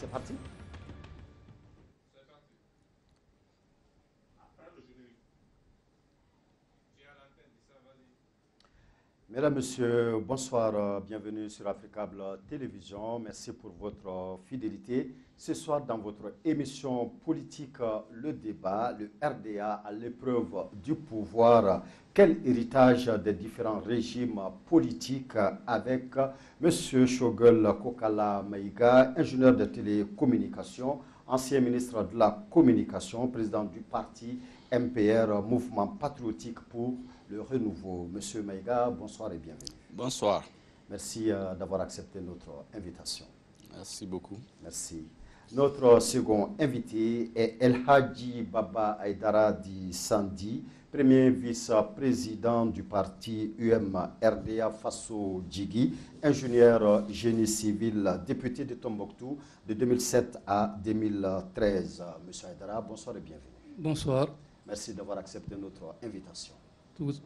C'est parti. Mesdames, Messieurs, bonsoir, bienvenue sur Africable Télévision. Merci pour votre fidélité. Ce soir, dans votre émission politique, le débat, le RDA à l'épreuve du pouvoir. Quel héritage des différents régimes politiques avec M. Shogol Kokala Maïga, ingénieur de télécommunications, ancien ministre de la Communication, président du parti MPR, Mouvement Patriotique pour le Renouveau. Monsieur Maïga, bonsoir et bienvenue. Bonsoir. Merci d'avoir accepté notre invitation. Merci beaucoup. Merci. Notre second invité est El Hadji Baba Aïdara Di Sandi, premier vice-président du parti UM-RDA Faso Djigui, ingénieur génie civil, député de Tombouctou de 2007 à 2013. Monsieur Aïdara, bonsoir et bienvenue. Bonsoir. Merci d'avoir accepté notre invitation.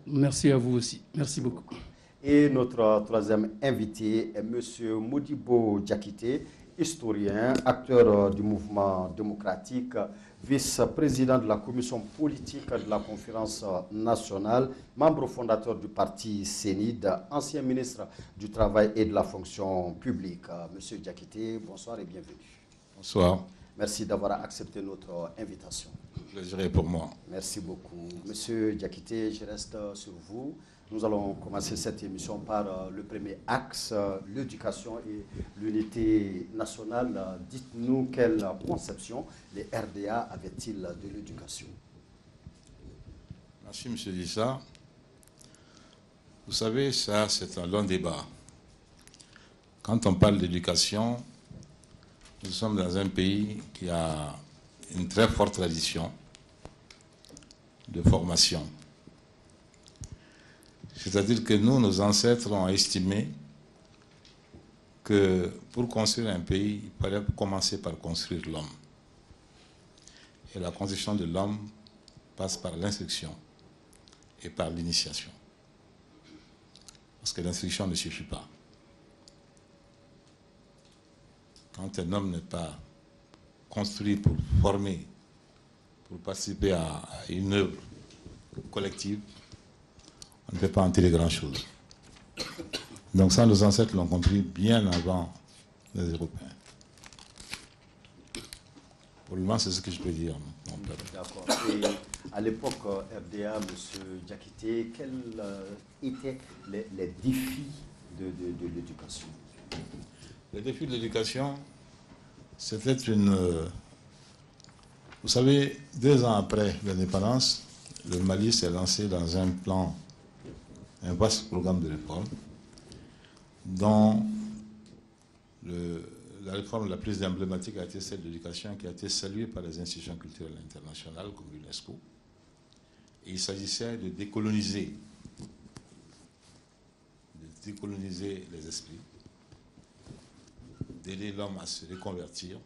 Merci à vous aussi. Merci beaucoup. Et notre troisième invité est M. Modibo Diakité, historien, acteur du mouvement démocratique, vice-président de la commission politique de la conférence nationale, membre fondateur du parti CENID, ancien ministre du Travail et de la fonction publique. M. Diakité, bonsoir et bienvenue. Bonsoir. Merci d'avoir accepté notre invitation. Le plaisir est pour moi. Merci beaucoup. Monsieur Diakité, je reste sur vous. Nous allons commencer cette émission par le premier axe, l'éducation et l'unité nationale. Dites-nous quelle conception les RDA avaient-ils de l'éducation? Merci, M. Dissa. Vous savez, ça, c'est un long débat. Quand on parle d'éducation, nous sommes dans un pays qui a une très forte tradition de formation. C'est-à-dire que nous, nos ancêtres ont estimé que pour construire un pays, il fallait commencer par construire l'homme. Et la construction de l'homme passe par l'instruction et par l'initiation. Parce que l'instruction ne suffit pas. Quand un homme n'est pas construit pour former, pour participer à une œuvre collective, on ne peut pas en tirer grand-chose. Donc ça, nos ancêtres l'ont compris bien avant les Européens. Pour le moment, c'est ce que je peux dire, mon père. D'accord. Et à l'époque RDA, M. Diakité, quels étaient les défis de l'éducation? Les défis de l'éducation, c'était une... Vous savez, 2 ans après l'indépendance, le Mali s'est lancé dans un plan, un vaste programme de réforme, dont la réforme la plus emblématique a été celle de l'éducation, qui a été saluée par les institutions culturelles internationales comme l'UNESCO. Et il s'agissait de décoloniser les esprits, d'aider l'homme à se reconvertir,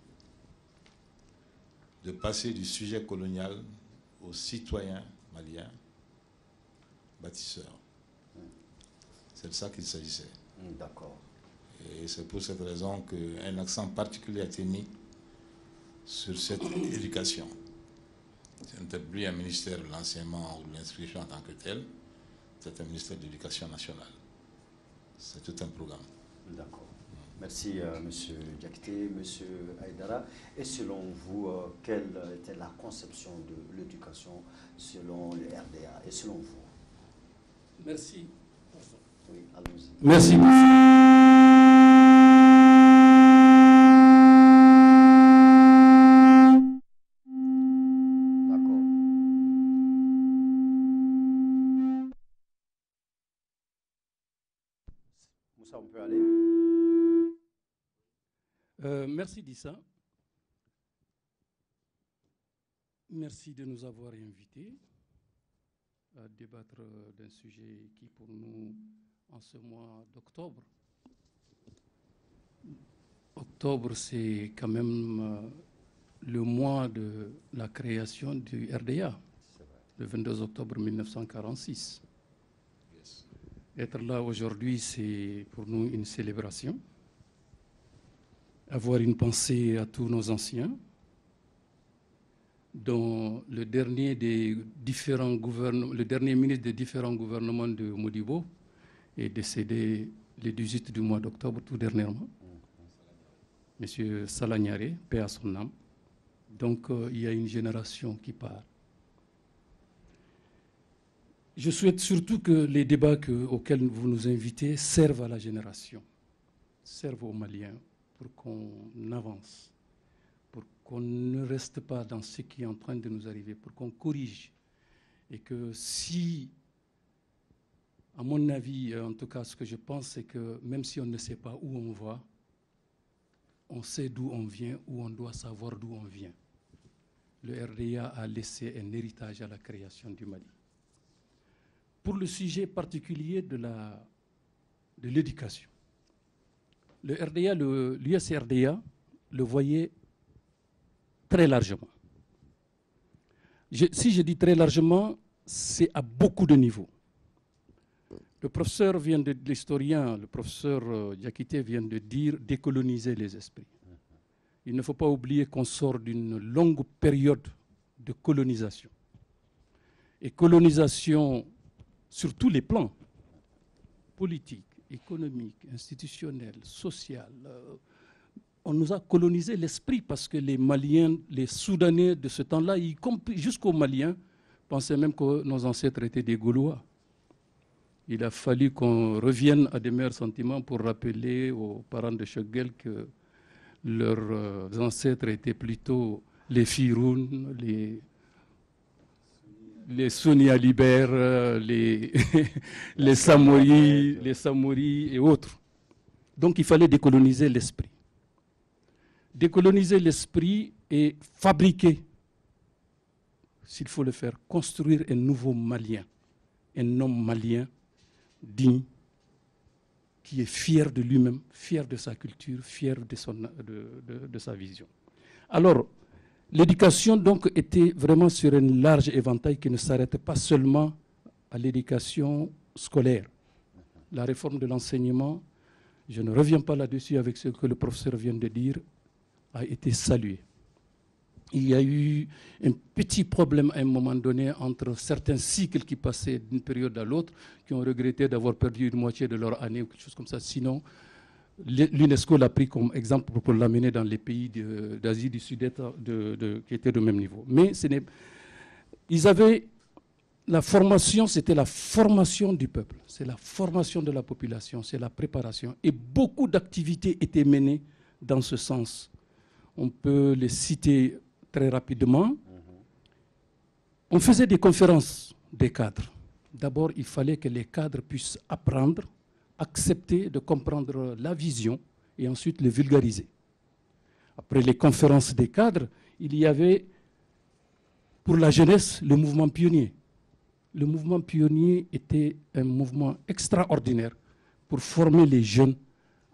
de passer du sujet colonial au citoyen malien bâtisseur. C'est de ça qu'il s'agissait. D'accord. Et c'est pour cette raison qu'un accent particulier a été mis sur cette éducation. Ce n'était plus un ministère de l'enseignement ou de l'instruction en tant que tel, c'est un ministère de l'éducation nationale. C'est tout un programme. D'accord. Merci, M. Diakité, M. Aïdara. Et selon vous, quelle était la conception de l'éducation selon le RDA et selon vous? Merci. Oui, allons-y. Merci. D'accord. Moussa, on peut aller? Merci Dissa. Merci de nous avoir invités à débattre d'un sujet qui pour nous, en ce mois d'octobre, octobre c'est quand même le mois de la création du RDA, le 22 octobre 1946. Yes. Être là aujourd'hui, c'est pour nous une célébration. avoir une pensée à tous nos anciens, dont le dernier ministre des différents gouvernements de Modibo est décédé le 18 du mois d'octobre, tout dernièrement. M. Salagnare, paix à son âme. Donc, il y a une génération qui part. Je souhaite surtout que les débats auxquels vous nous invitez servent à la génération, servent aux Maliens pour qu'on avance, pour qu'on ne reste pas dans ce qui est en train de nous arriver, pour qu'on corrige. Et que si, à mon avis, en tout cas ce que je pense, c'est que même si on ne sait pas où on va, on sait d'où on vient, ou on doit savoir d'où on vient. Le RDA a laissé un héritage à la création du Mali. Pour le sujet particulier de l'éducation, le RDA, l'USRDA le voyait très largement. Si je dis très largement, c'est à beaucoup de niveaux. L'historien, le professeur Diakité vient de dire décoloniser les esprits. Il ne faut pas oublier qu'on sort d'une longue période de colonisation. Et colonisation sur tous les plans, politiques, économiques, institutionnels, social. On nous a colonisé l'esprit parce que les Maliens, les Soudanais de ce temps-là, y compris jusqu'aux Maliens, pensaient même que nos ancêtres étaient des Gaulois. Il a fallu qu'on revienne à des meilleurs sentiments pour rappeler aux parents de Choguel que leurs ancêtres étaient plutôt les Firoun, les Sonia Liber, les Samori et autres. Donc il fallait décoloniser l'esprit. Décoloniser l'esprit et fabriquer, s'il faut le faire, construire un nouveau Malien, un homme malien digne, qui est fier de lui-même, fier de sa culture, fier de sa vision. Alors, l'éducation donc était vraiment sur un large éventail qui ne s'arrête pas seulement à l'éducation scolaire. La réforme de l'enseignement, je ne reviens pas là-dessus avec ce que le professeur vient de dire, a été saluée. Il y a eu un petit problème à un moment donné entre certains cycles qui passaient d'une période à l'autre, qui ont regretté d'avoir perdu une moitié de leur année ou quelque chose comme ça. Sinon, l'UNESCO l'a pris comme exemple pour l'amener dans les pays d'Asie du Sud-Est qui étaient de même niveau. Mais ils avaient la formation, c'était la formation du peuple, c'est la formation de la population, c'est la préparation. Et beaucoup d'activités étaient menées dans ce sens. On peut les citer très rapidement. On faisait des conférences des cadres. D'abord, il fallait que les cadres puissent apprendre, accepter de comprendre la vision et ensuite le vulgariser. Après les conférences des cadres, il y avait pour la jeunesse le mouvement pionnier. Le mouvement pionnier était un mouvement extraordinaire pour former les jeunes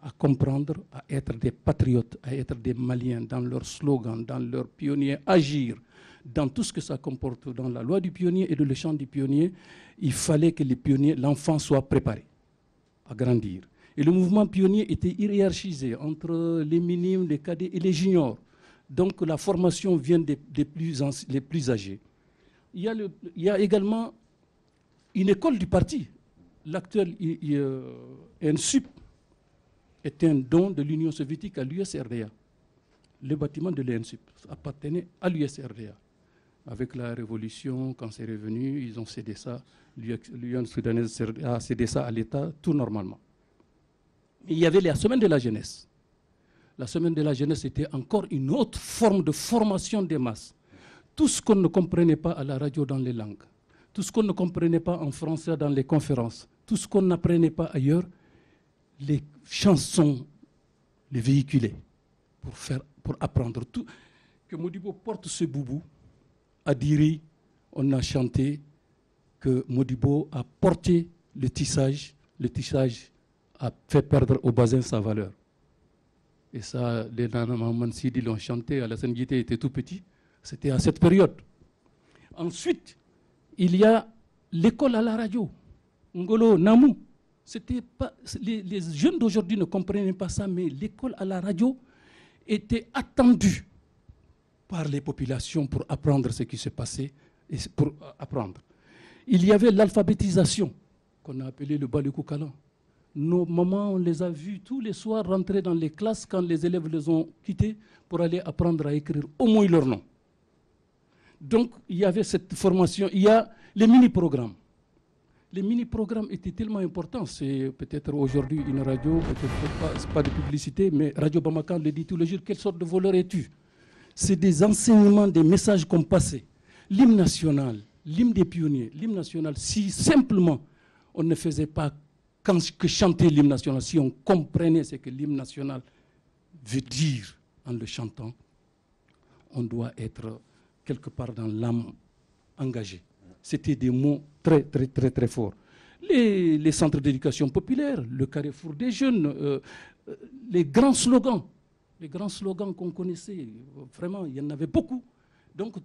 à comprendre, à être des patriotes, à être des Maliens dans leurs slogans, dans leurs pionniers, agir dans tout ce que ça comporte. Dans la loi du pionnier et le chant du pionnier, il fallait que les pionniers, l'enfant soit préparé à grandir. Et le mouvement pionnier était hiérarchisé entre les minimes, les cadets et les juniors. Donc la formation vient des plus âgés. Il y a également une école du parti. L'actuel NSUP est un don de l'Union soviétique à l'USRDA. Le bâtiment de l'ENSUP appartenait à l'USRDA. Avec la révolution, quand c'est revenu, ils ont cédé ça. L'Union soudanaise a cédé ça à l'État, tout normalement. Il y avait la semaine de la jeunesse. La semaine de la jeunesse était encore une autre forme de formation des masses. Tout ce qu'on ne comprenait pas à la radio dans les langues, tout ce qu'on ne comprenait pas en français dans les conférences, tout ce qu'on n'apprenait pas ailleurs, les chansons, les véhiculer pour apprendre tout. Que Modibo porte ce boubou, à Diri, on a chanté que Modibo a porté le tissage a fait perdre au bazin sa valeur. Et ça, les Nana Maman Sidi l'ont chanté, Alassane Guité était tout petit, c'était à cette période. Ensuite, il y a l'école à la radio, Ngolo, Namou. C'était pas, les jeunes d'aujourd'hui ne comprenaient pas ça, mais l'école à la radio, était attendu par les populations pour apprendre ce qui se passait et pour apprendre. Il y avait l'alphabétisation qu'on a appelée le Balikoukala. Nos mamans, on les a vus tous les soirs rentrer dans les classes quand les élèves les ont quittés pour aller apprendre à écrire au moins leur nom. Donc, il y avait cette formation. Il y a les mini-programmes. Les mini-programmes étaient tellement importants. C'est peut-être aujourd'hui une radio, peut-être pas de publicité, mais Radio Bamako le dit tous les jours. Quelle sorte de voleur es-tu? C'est des enseignements, des messages qu'on passait. L'hymne national, l'hymne des pionniers, l'hymne national, si simplement on ne faisait pas que chanter l'hymne national, si on comprenait ce que l'hymne national veut dire en le chantant, on doit être quelque part dans l'âme engagée. C'était des mots très, très, très, très forts. Les centres d'éducation populaire, le carrefour des jeunes, les grands slogans qu'on connaissait, vraiment, il y en avait beaucoup. Donc,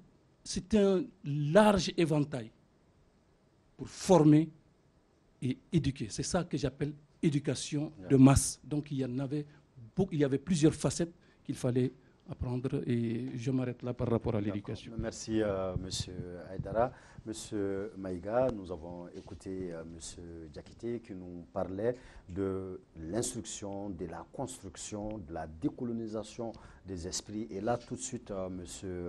c'était un large éventail pour former et éduquer. C'est ça que j'appelle éducation de masse. Donc, il y avait plusieurs facettes qu'il fallait apprendre et je m'arrête là par rapport à l'éducation. Merci M. Aïdara. M. Maïga, nous avons écouté M. Diakité qui nous parlait de l'instruction, de la construction, de la décolonisation des esprits. Et là, tout de suite, M.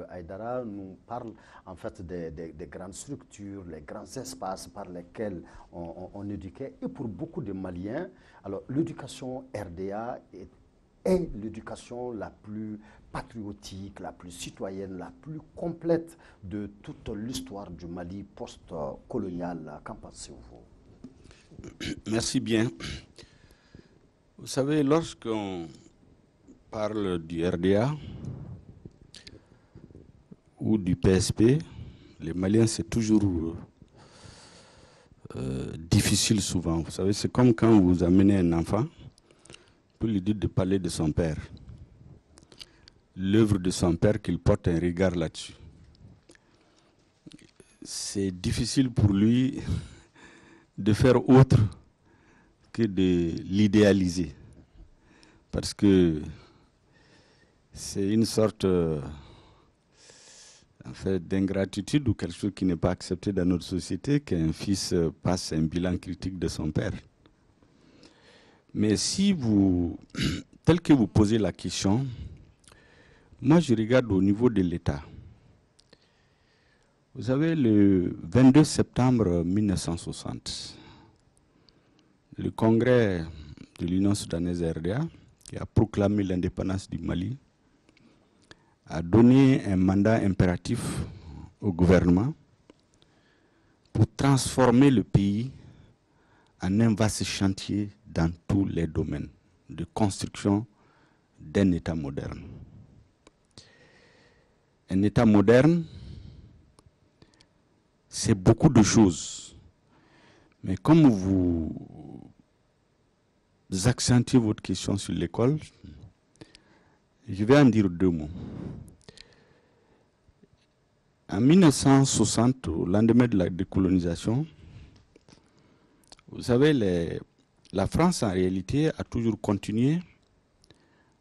Aïdara nous parle en fait des grandes structures, les grands espaces par lesquels on éduquait. Et pour beaucoup de Maliens, alors l'éducation RDA est l'éducation la plus patriotique, la plus citoyenne, la plus complète de toute l'histoire du Mali post-colonial. Qu'en pensez-vous? Merci bien. Vous savez, lorsqu'on parle du RDA ou du PSP, les Maliens, c'est toujours difficile souvent. Vous savez, c'est comme quand vous amenez un enfant pour lui dire de parler de son père. L'œuvre de son père, qu'il porte un regard là-dessus. C'est difficile pour lui de faire autre que de l'idéaliser. Parce que c'est une sorte en fait, d'ingratitude ou quelque chose qui n'est pas accepté dans notre société qu'un fils passe un bilan critique de son père. Mais si vous, tel que vous posez la question, moi je regarde au niveau de l'État. Vous savez, le 22 septembre 1960, le Congrès de l'Union soudanaise RDA, qui a proclamé l'indépendance du Mali, a donné un mandat impératif au gouvernement pour transformer le pays en un vaste chantier dans tous les domaines de construction d'un État moderne. Un État moderne, c'est beaucoup de choses. Mais comme vous accentuez votre question sur l'école, je vais en dire deux mots. En 1960, au lendemain de la décolonisation, vous savez, la France, en réalité, a toujours continué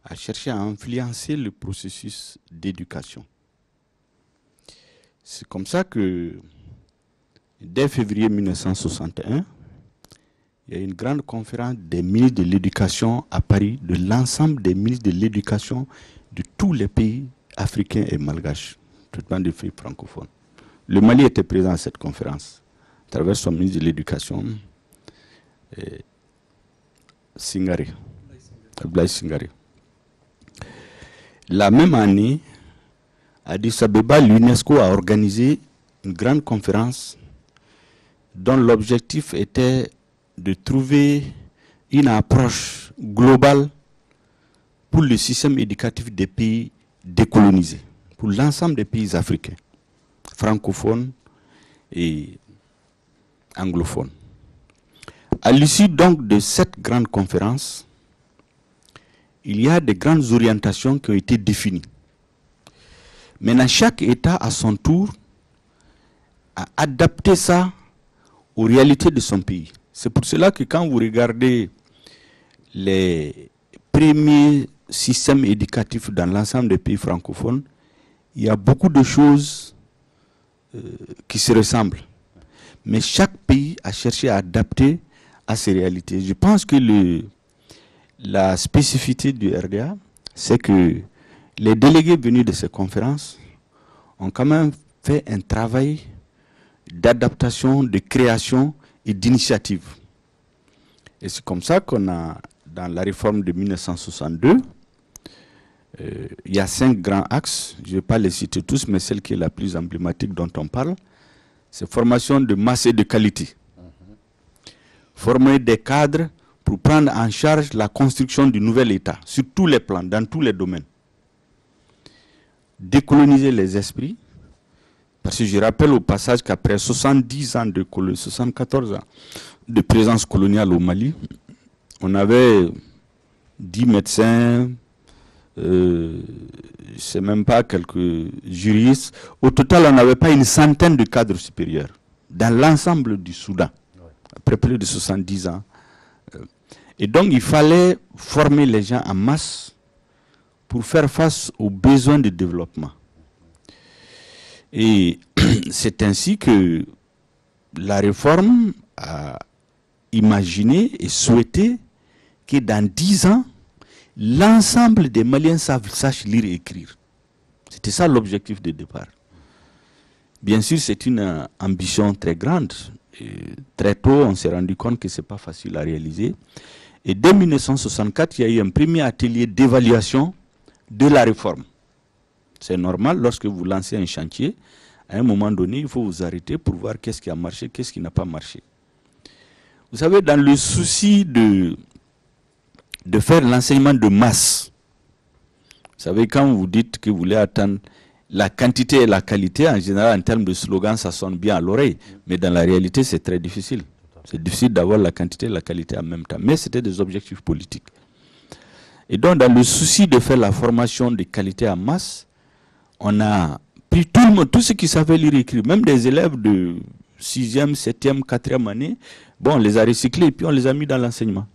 à chercher à influencer le processus d'éducation. C'est comme ça que, dès février 1961, il y a une grande conférence des ministres de l'éducation à Paris, de l'ensemble des ministres de l'éducation de tous les pays africains et malgaches, traitement des pays francophones. Le Mali était présent à cette conférence, à travers son ministre de l'éducation, Singare, Abdoulaye Singare. La même année, à Addis Abeba, l'UNESCO a organisé une grande conférence dont l'objectif était de trouver une approche globale pour le système éducatif des pays décolonisés, pour l'ensemble des pays africains, francophones et anglophones. À l'issue donc de cette grande conférence, il y a des grandes orientations qui ont été définies. Maintenant, chaque État, à son tour, a adapté ça aux réalités de son pays. C'est pour cela que quand vous regardez les premiers système éducatif dans l'ensemble des pays francophones, il y a beaucoup de choses qui se ressemblent. Mais chaque pays a cherché à adapter à ses réalités. Je pense que la spécificité du RDA, c'est que les délégués venus de ces conférences ont quand même fait un travail d'adaptation, de création et d'initiative. Et c'est comme ça qu'on a, dans la réforme de 1962, il y a 5 grands axes, je ne vais pas les citer tous, mais celle qui est la plus emblématique dont on parle, c'est formation de masse et de qualité. Former des cadres pour prendre en charge la construction du nouvel État, sur tous les plans, dans tous les domaines. Décoloniser les esprits, parce que je rappelle au passage qu'après 70 ans de 74 ans de présence coloniale au Mali, on avait 10 médecins, je ne sais même pas, quelques juristes. Au total, on n'avait pas une centaine de cadres supérieurs dans l'ensemble du Soudan, après plus de 70 ans. Et donc, il fallait former les gens en masse pour faire face aux besoins de développement. Et c'est ainsi que la réforme a imaginé et souhaité que dans 10 ans, l'ensemble des Maliens sachent lire et écrire. C'était ça l'objectif de départ. Bien sûr, c'est une ambition très grande. Et très tôt, on s'est rendu compte que ce n'est pas facile à réaliser. Et dès 1964, il y a eu un premier atelier d'évaluation de la réforme. C'est normal, lorsque vous lancez un chantier, à un moment donné, il faut vous arrêter pour voir qu'est-ce qui a marché, qu'est-ce qui n'a pas marché. Vous savez, dans le souci de faire l'enseignement de masse, vous savez, quand vous dites que vous voulez atteindre la quantité et la qualité, en général, en termes de slogan, ça sonne bien à l'oreille. Mais dans la réalité, c'est très difficile. C'est difficile d'avoir la quantité et la qualité en même temps. Mais c'était des objectifs politiques. Et donc, dans le souci de faire la formation de qualité en masse, on a pris tout le monde, tous ceux qui savaient lire et écrire, même des élèves de 6e, 7e, 4e année, bon, on les a recyclés et puis on les a mis dans l'enseignement.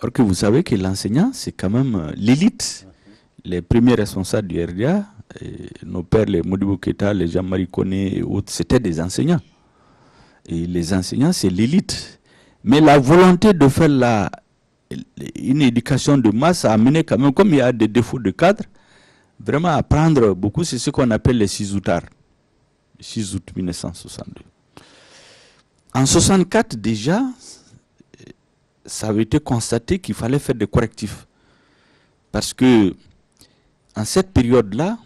Alors que vous savez que l'enseignant, c'est quand même l'élite. Les premiers responsables du RDA, nos pères, les Modibo Keïta, les Jean-Marie Koné et autres, c'était des enseignants. Et les enseignants, c'est l'élite. Mais la volonté de faire une éducation de masse a amené quand même, comme il y a des défauts de cadre, vraiment à prendre beaucoup, c'est ce qu'on appelle les 6 aoûtards. 6 août 1962. En 64 déjà, ça avait été constaté qu'il fallait faire des correctifs. Parce que, en cette période-là,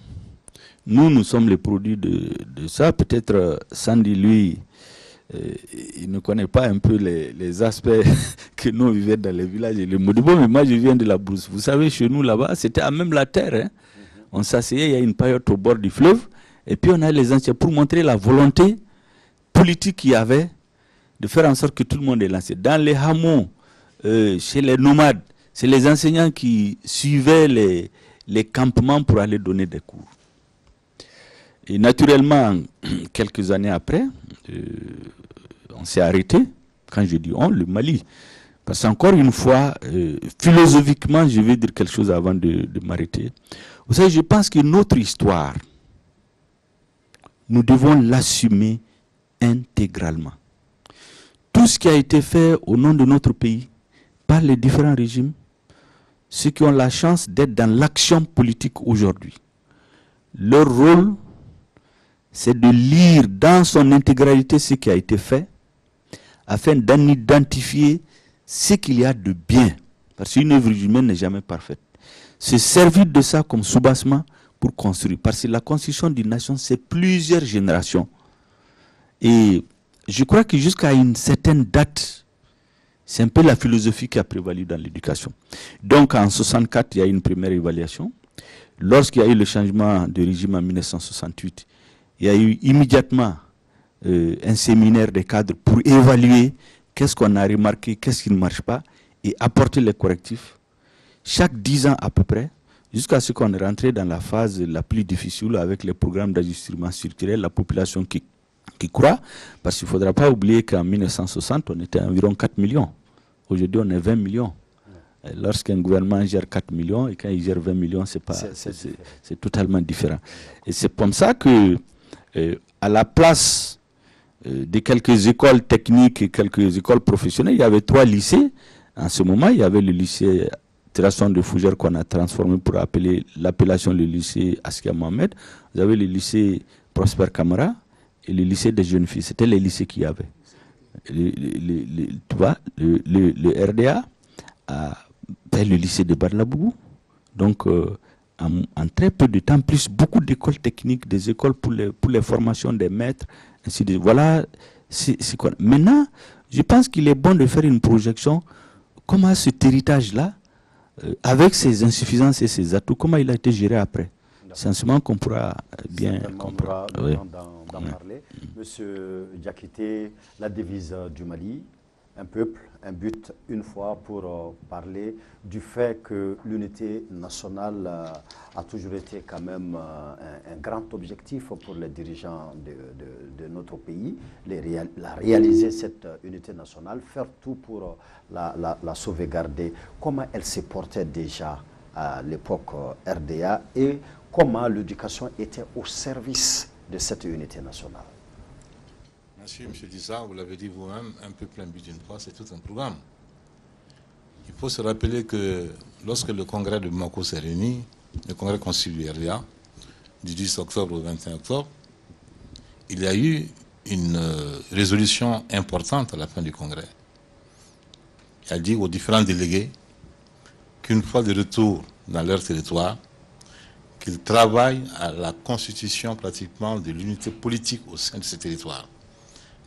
nous sommes les produits de ça. Peut-être Sandy, lui, il ne connaît pas un peu les aspects que nous vivions dans les villages et les Modibo, mais moi je viens de la brousse. Vous savez, chez nous là-bas, c'était à même la terre. Hein. On s'asseyait, il y a une période au bord du fleuve, et puis on a les anciens pour montrer la volonté politique qu'il y avait de faire en sorte que tout le monde est lancé. Dans les hameaux, chez les nomades, c'est les enseignants qui suivaient les campements pour aller donner des cours. Et naturellement, quelques années après, on s'est arrêté, quand je dis on, le Mali. Parce qu'encore une fois, philosophiquement, je vais dire quelque chose avant de m'arrêter. Vous savez, je pense que notre histoire, nous devons l'assumer intégralement. Tout ce qui a été fait au nom de notre pays, par les différents régimes, ceux qui ont la chance d'être dans l'action politique aujourd'hui, leur rôle, c'est de lire dans son intégralité ce qui a été fait, afin d'en identifier ce qu'il y a de bien. Parce qu'une œuvre humaine n'est jamais parfaite. Se servir de ça comme soubassement pour construire. Parce que la construction d'une nation, c'est plusieurs générations. Et je crois que jusqu'à une certaine date, c'est un peu la philosophie qui a prévalu dans l'éducation. Donc en 1964, il y a eu une première évaluation. Lorsqu'il y a eu le changement de régime en 1968, il y a eu immédiatement un séminaire des cadres pour évaluer qu'est-ce qu'on a remarqué, qu'est-ce qui ne marche pas, et apporter les correctifs. Chaque 10 ans à peu près, jusqu'à ce qu'on est rentré dans la phase la plus difficile avec les programmes d'ajustement structurel, la population qui croît, parce qu'il ne faudra pas oublier qu'en 1960, on était environ 4 millions. Aujourd'hui, on est 20 millions. Lorsqu'un gouvernement gère 4 millions et quand il gère 20 millions, c'est totalement différent. Et c'est comme ça que, à la place de quelques écoles techniques et quelques écoles professionnelles, il y avait 3 lycées. En ce moment, il y avait le lycée Terrasson de Fougères qu'on a transformé pour appeler l'appellation le lycée Askia Mohamed. Vous avez le lycée Prosper Camara et le lycée des jeunes filles. C'était les lycées qu'il y avait. Tu vois, le RDA a fait le lycée de Barlabougou. Donc, en très peu de temps, plus beaucoup d'écoles techniques, des écoles pour les formations des maîtres, ainsi de voilà. C'est quoi. Maintenant, je pense qu'il est bon de faire une projection. Comment cet héritage-là, avec ses insuffisances et ses atouts, comment il a été géré après? C'est en ce moment qu'on pourra bien comprendre. D'en parler. Monsieur Diakité, la devise du Mali, un peuple, un but, une foi, pour parler du fait que l'unité nationale a toujours été quand même un grand objectif pour les dirigeants de notre pays, réaliser cette unité nationale, faire tout pour la sauvegarder. Comment elle s'est portée déjà à l'époque RDA et comment l'éducation était au service de cette unité nationale? Merci, M. Dissa, vous l'avez dit vous-même, un peu plein but d'une fois, c'est tout un programme. Il faut se rappeler que lorsque le congrès de Bamako s'est réuni, le congrès constitué du RDA, du 10 octobre au 21 octobre, il y a eu une résolution importante à la fin du congrès. Il a dit aux différents délégués qu'une fois de retour dans leur territoire, qu'ils travaillent à la constitution pratiquement de l'unité politique au sein de ces territoires.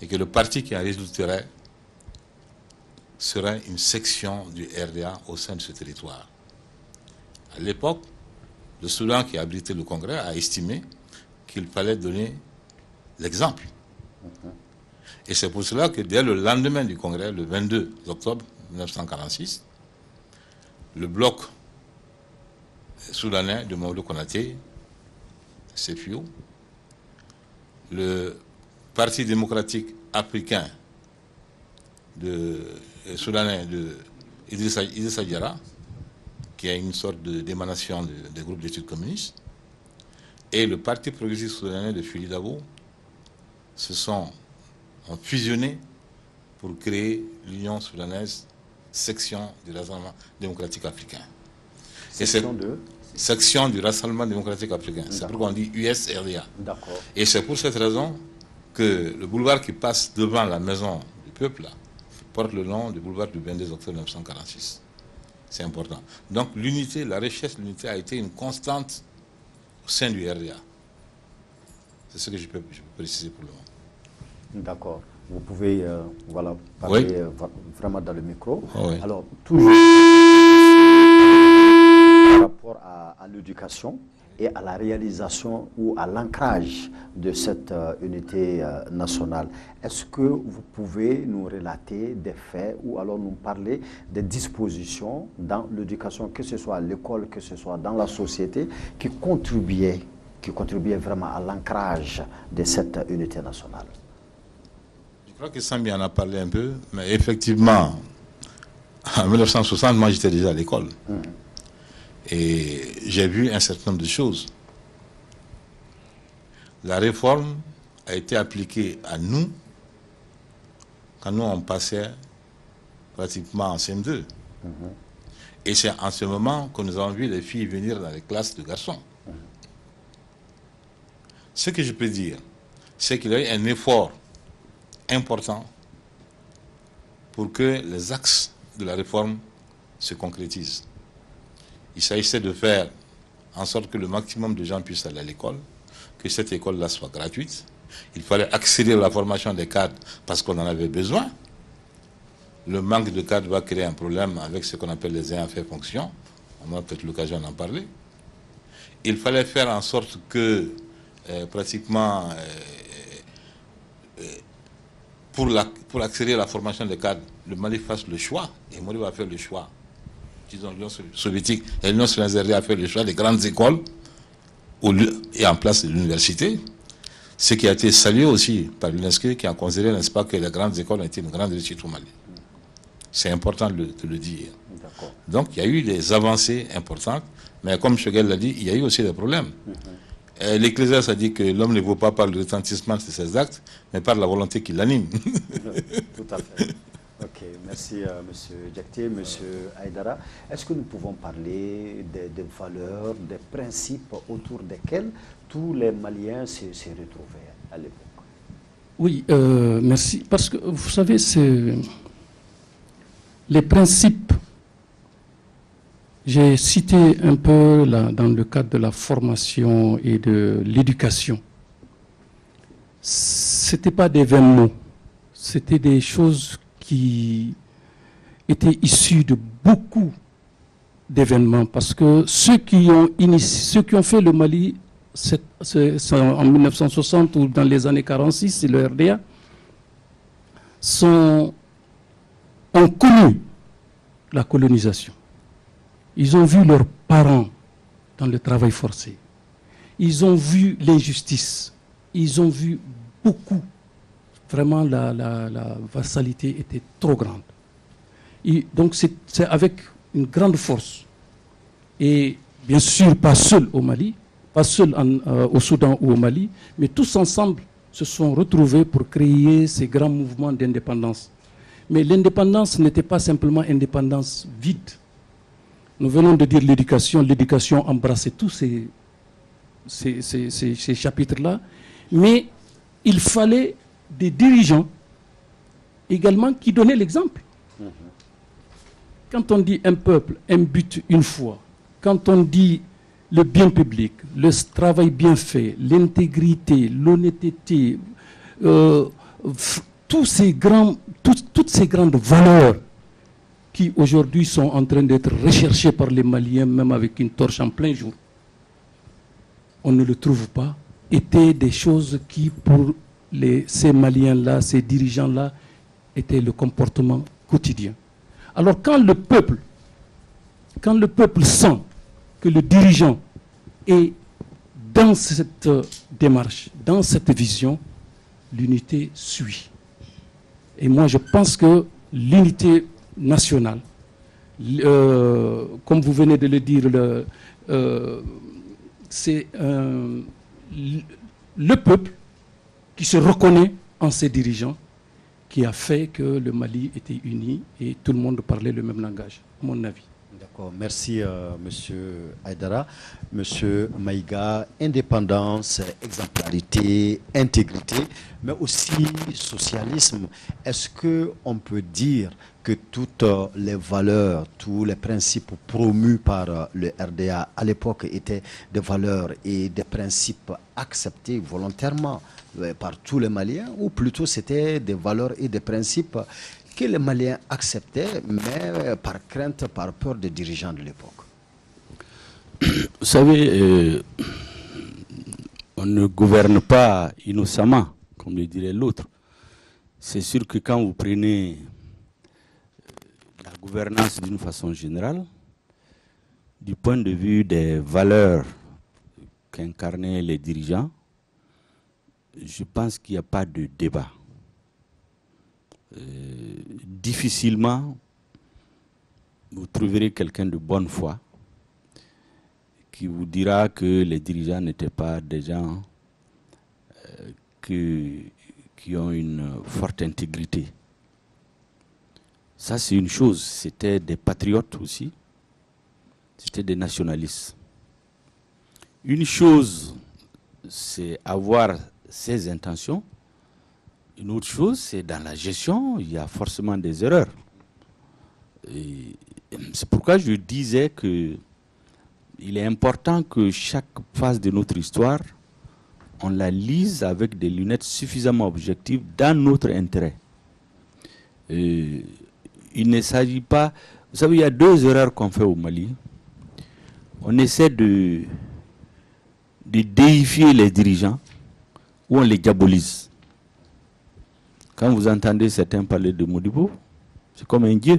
Et que le parti qui en résulterait serait une section du RDA au sein de ce territoire. À l'époque, le Soudan qui a abrité le Congrès a estimé qu'il fallait donner l'exemple. Et c'est pour cela que dès le lendemain du Congrès, le 22 octobre 1946, le bloc soudanais de Maodo Konaté, CFIO, le Parti démocratique africain soudanais de Idrissa Diarra, qui est une sorte d'émanation des groupes d'études communistes, et le Parti progressiste soudanais de Fili Dabo ont fusionné pour créer l'Union soudanaise, section du Rassemblement démocratique africain. Section du Rassemblement démocratique africain. C'est pourquoi on dit USRDA. Et c'est pour cette raison que le boulevard qui passe devant la maison du peuple là, porte le nom du boulevard du 22 octobre 1946. C'est important. Donc l'unité, la richesse de l'unité a été une constante au sein du RDA. C'est ce que je peux préciser pour le moment. D'accord. Vous pouvez parler vraiment dans le micro. Oui. Alors, toujours par rapport à l'éducation et à la réalisation ou à l'ancrage de cette unité nationale. Est-ce que vous pouvez nous relater des faits ou alors nous parler des dispositions dans l'éducation, que ce soit à l'école, que ce soit dans la société, qui contribuaient vraiment à l'ancrage de cette unité nationale? Je crois que Sambi en a parlé un peu, mais effectivement, en 1960, moi j'étais déjà à l'école. Et j'ai vu un certain nombre de choses. La réforme a été appliquée à nous quand nous on passait pratiquement en CM2. Et c'est en ce moment que nous avons vu les filles venir dans les classes de garçons. Ce que je peux dire, c'est qu'il y a eu un effort important pour que les axes de la réforme se concrétisent. Il s'agissait de faire en sorte que le maximum de gens puissent aller à l'école, que cette école-là soit gratuite. Il fallait accélérer la formation des cadres parce qu'on en avait besoin. Le manque de cadres va créer un problème avec ce qu'on appelle les effets fonctions. On aura peut-être l'occasion d'en parler. Il fallait faire en sorte que pour accélérer la formation des cadres, le Mali fasse le choix, et Mali va faire le choix. Disons, l'Union soviétique et l'Union soviétique a fait le choix des grandes écoles et en place de l'université, ce qui a été salué aussi par l'UNESCO qui a considéré, n'est-ce pas, que les grandes écoles ont été une grande réussite au Mali. C'est important de le dire. Donc il y a eu des avancées importantes, mais comme Choguel l'a dit, il y a eu aussi des problèmes. L'Ecclésiaste a dit que l'homme ne vaut pas par le retentissement de ses actes, mais par la volonté qui l'anime. Tout à fait. Ok, merci M. Diakité, M. Aïdara. Est-ce que nous pouvons parler des valeurs, des principes autour desquels tous les Maliens se retrouvaient à l'époque? Oui, merci. Parce que vous savez, les principes, j'ai cité un peu là, dans le cadre de la formation et de l'éducation. Ce n'était pas des vains mots, c'était des choses qui étaient issues de beaucoup d'événements. Parce que ceux qui ont fait le Mali en 1960 ou dans les années 46, c'est le RDA, ont connu la colonisation. Ils ont vu leurs parents dans le travail forcé. Ils ont vu l'injustice. Ils ont vu beaucoup. Vraiment, la vassalité était trop grande. Et donc, c'est avec une grande force. Et bien sûr, pas seul au Mali, pas seul au Soudan ou au Mali, mais tous ensemble se sont retrouvés pour créer ces grands mouvements d'indépendance. Mais l'indépendance n'était pas simplement indépendance vide. Nous venons de dire l'éducation. L'éducation embrassait tous ces chapitres-là. Mais il fallait des dirigeants également qui donnaient l'exemple. Quand on dit un peuple, un but, une foi, quand on dit le bien public, le travail bien fait, l'intégrité, l'honnêteté, toutes ces grandes valeurs qui aujourd'hui sont en train d'être recherchées par les Maliens, même avec une torche en plein jour, on ne le trouve pas, étaient des choses qui, pour ces Maliens-là, ces dirigeants-là, étaient le comportement quotidien. Alors quand le peuple sent que le dirigeant est dans cette démarche, dans cette vision, l'unité suit. Et moi, je pense que l'unité nationale, comme vous venez de le dire, c'est le peuple qui se reconnaît en ses dirigeants qui a fait que le Mali était uni et tout le monde parlait le même langage, à mon avis. D'accord, merci Monsieur Aïdara. Monsieur Maïga, indépendance, exemplarité, intégrité, mais aussi socialisme. Est-ce qu'on peut dire que toutes les valeurs, tous les principes promus par le RDA à l'époque étaient des valeurs et des principes acceptés volontairement par tous les Maliens, ou plutôt c'était des valeurs et des principes que les Maliens acceptaient, mais par crainte, par peur des dirigeants de l'époque? Vous savez, on ne gouverne pas innocemment, comme le dirait l'autre. C'est sûr que quand vous prenez la gouvernance d'une façon générale, du point de vue des valeurs qu'incarnaient les dirigeants, je pense qu'il n'y a pas de débat. Difficilement, vous trouverez quelqu'un de bonne foi qui vous dira que les dirigeants n'étaient pas des gens qui ont une forte intégrité. Ça, c'est une chose. C'était des patriotes aussi. C'était des nationalistes. Une chose, c'est avoir ses intentions. Une autre chose, c'est dans la gestion, il y a forcément des erreurs. C'est pourquoi je disais qu'il est important que chaque phase de notre histoire, on la lise avec des lunettes suffisamment objectives dans notre intérêt. Il ne s'agit pas... Vous savez, il y a deux erreurs qu'on fait au Mali. On essaie de déifier les dirigeants ou on les diabolise. Quand vous entendez certains parler de Modibo, c'est comme un dieu.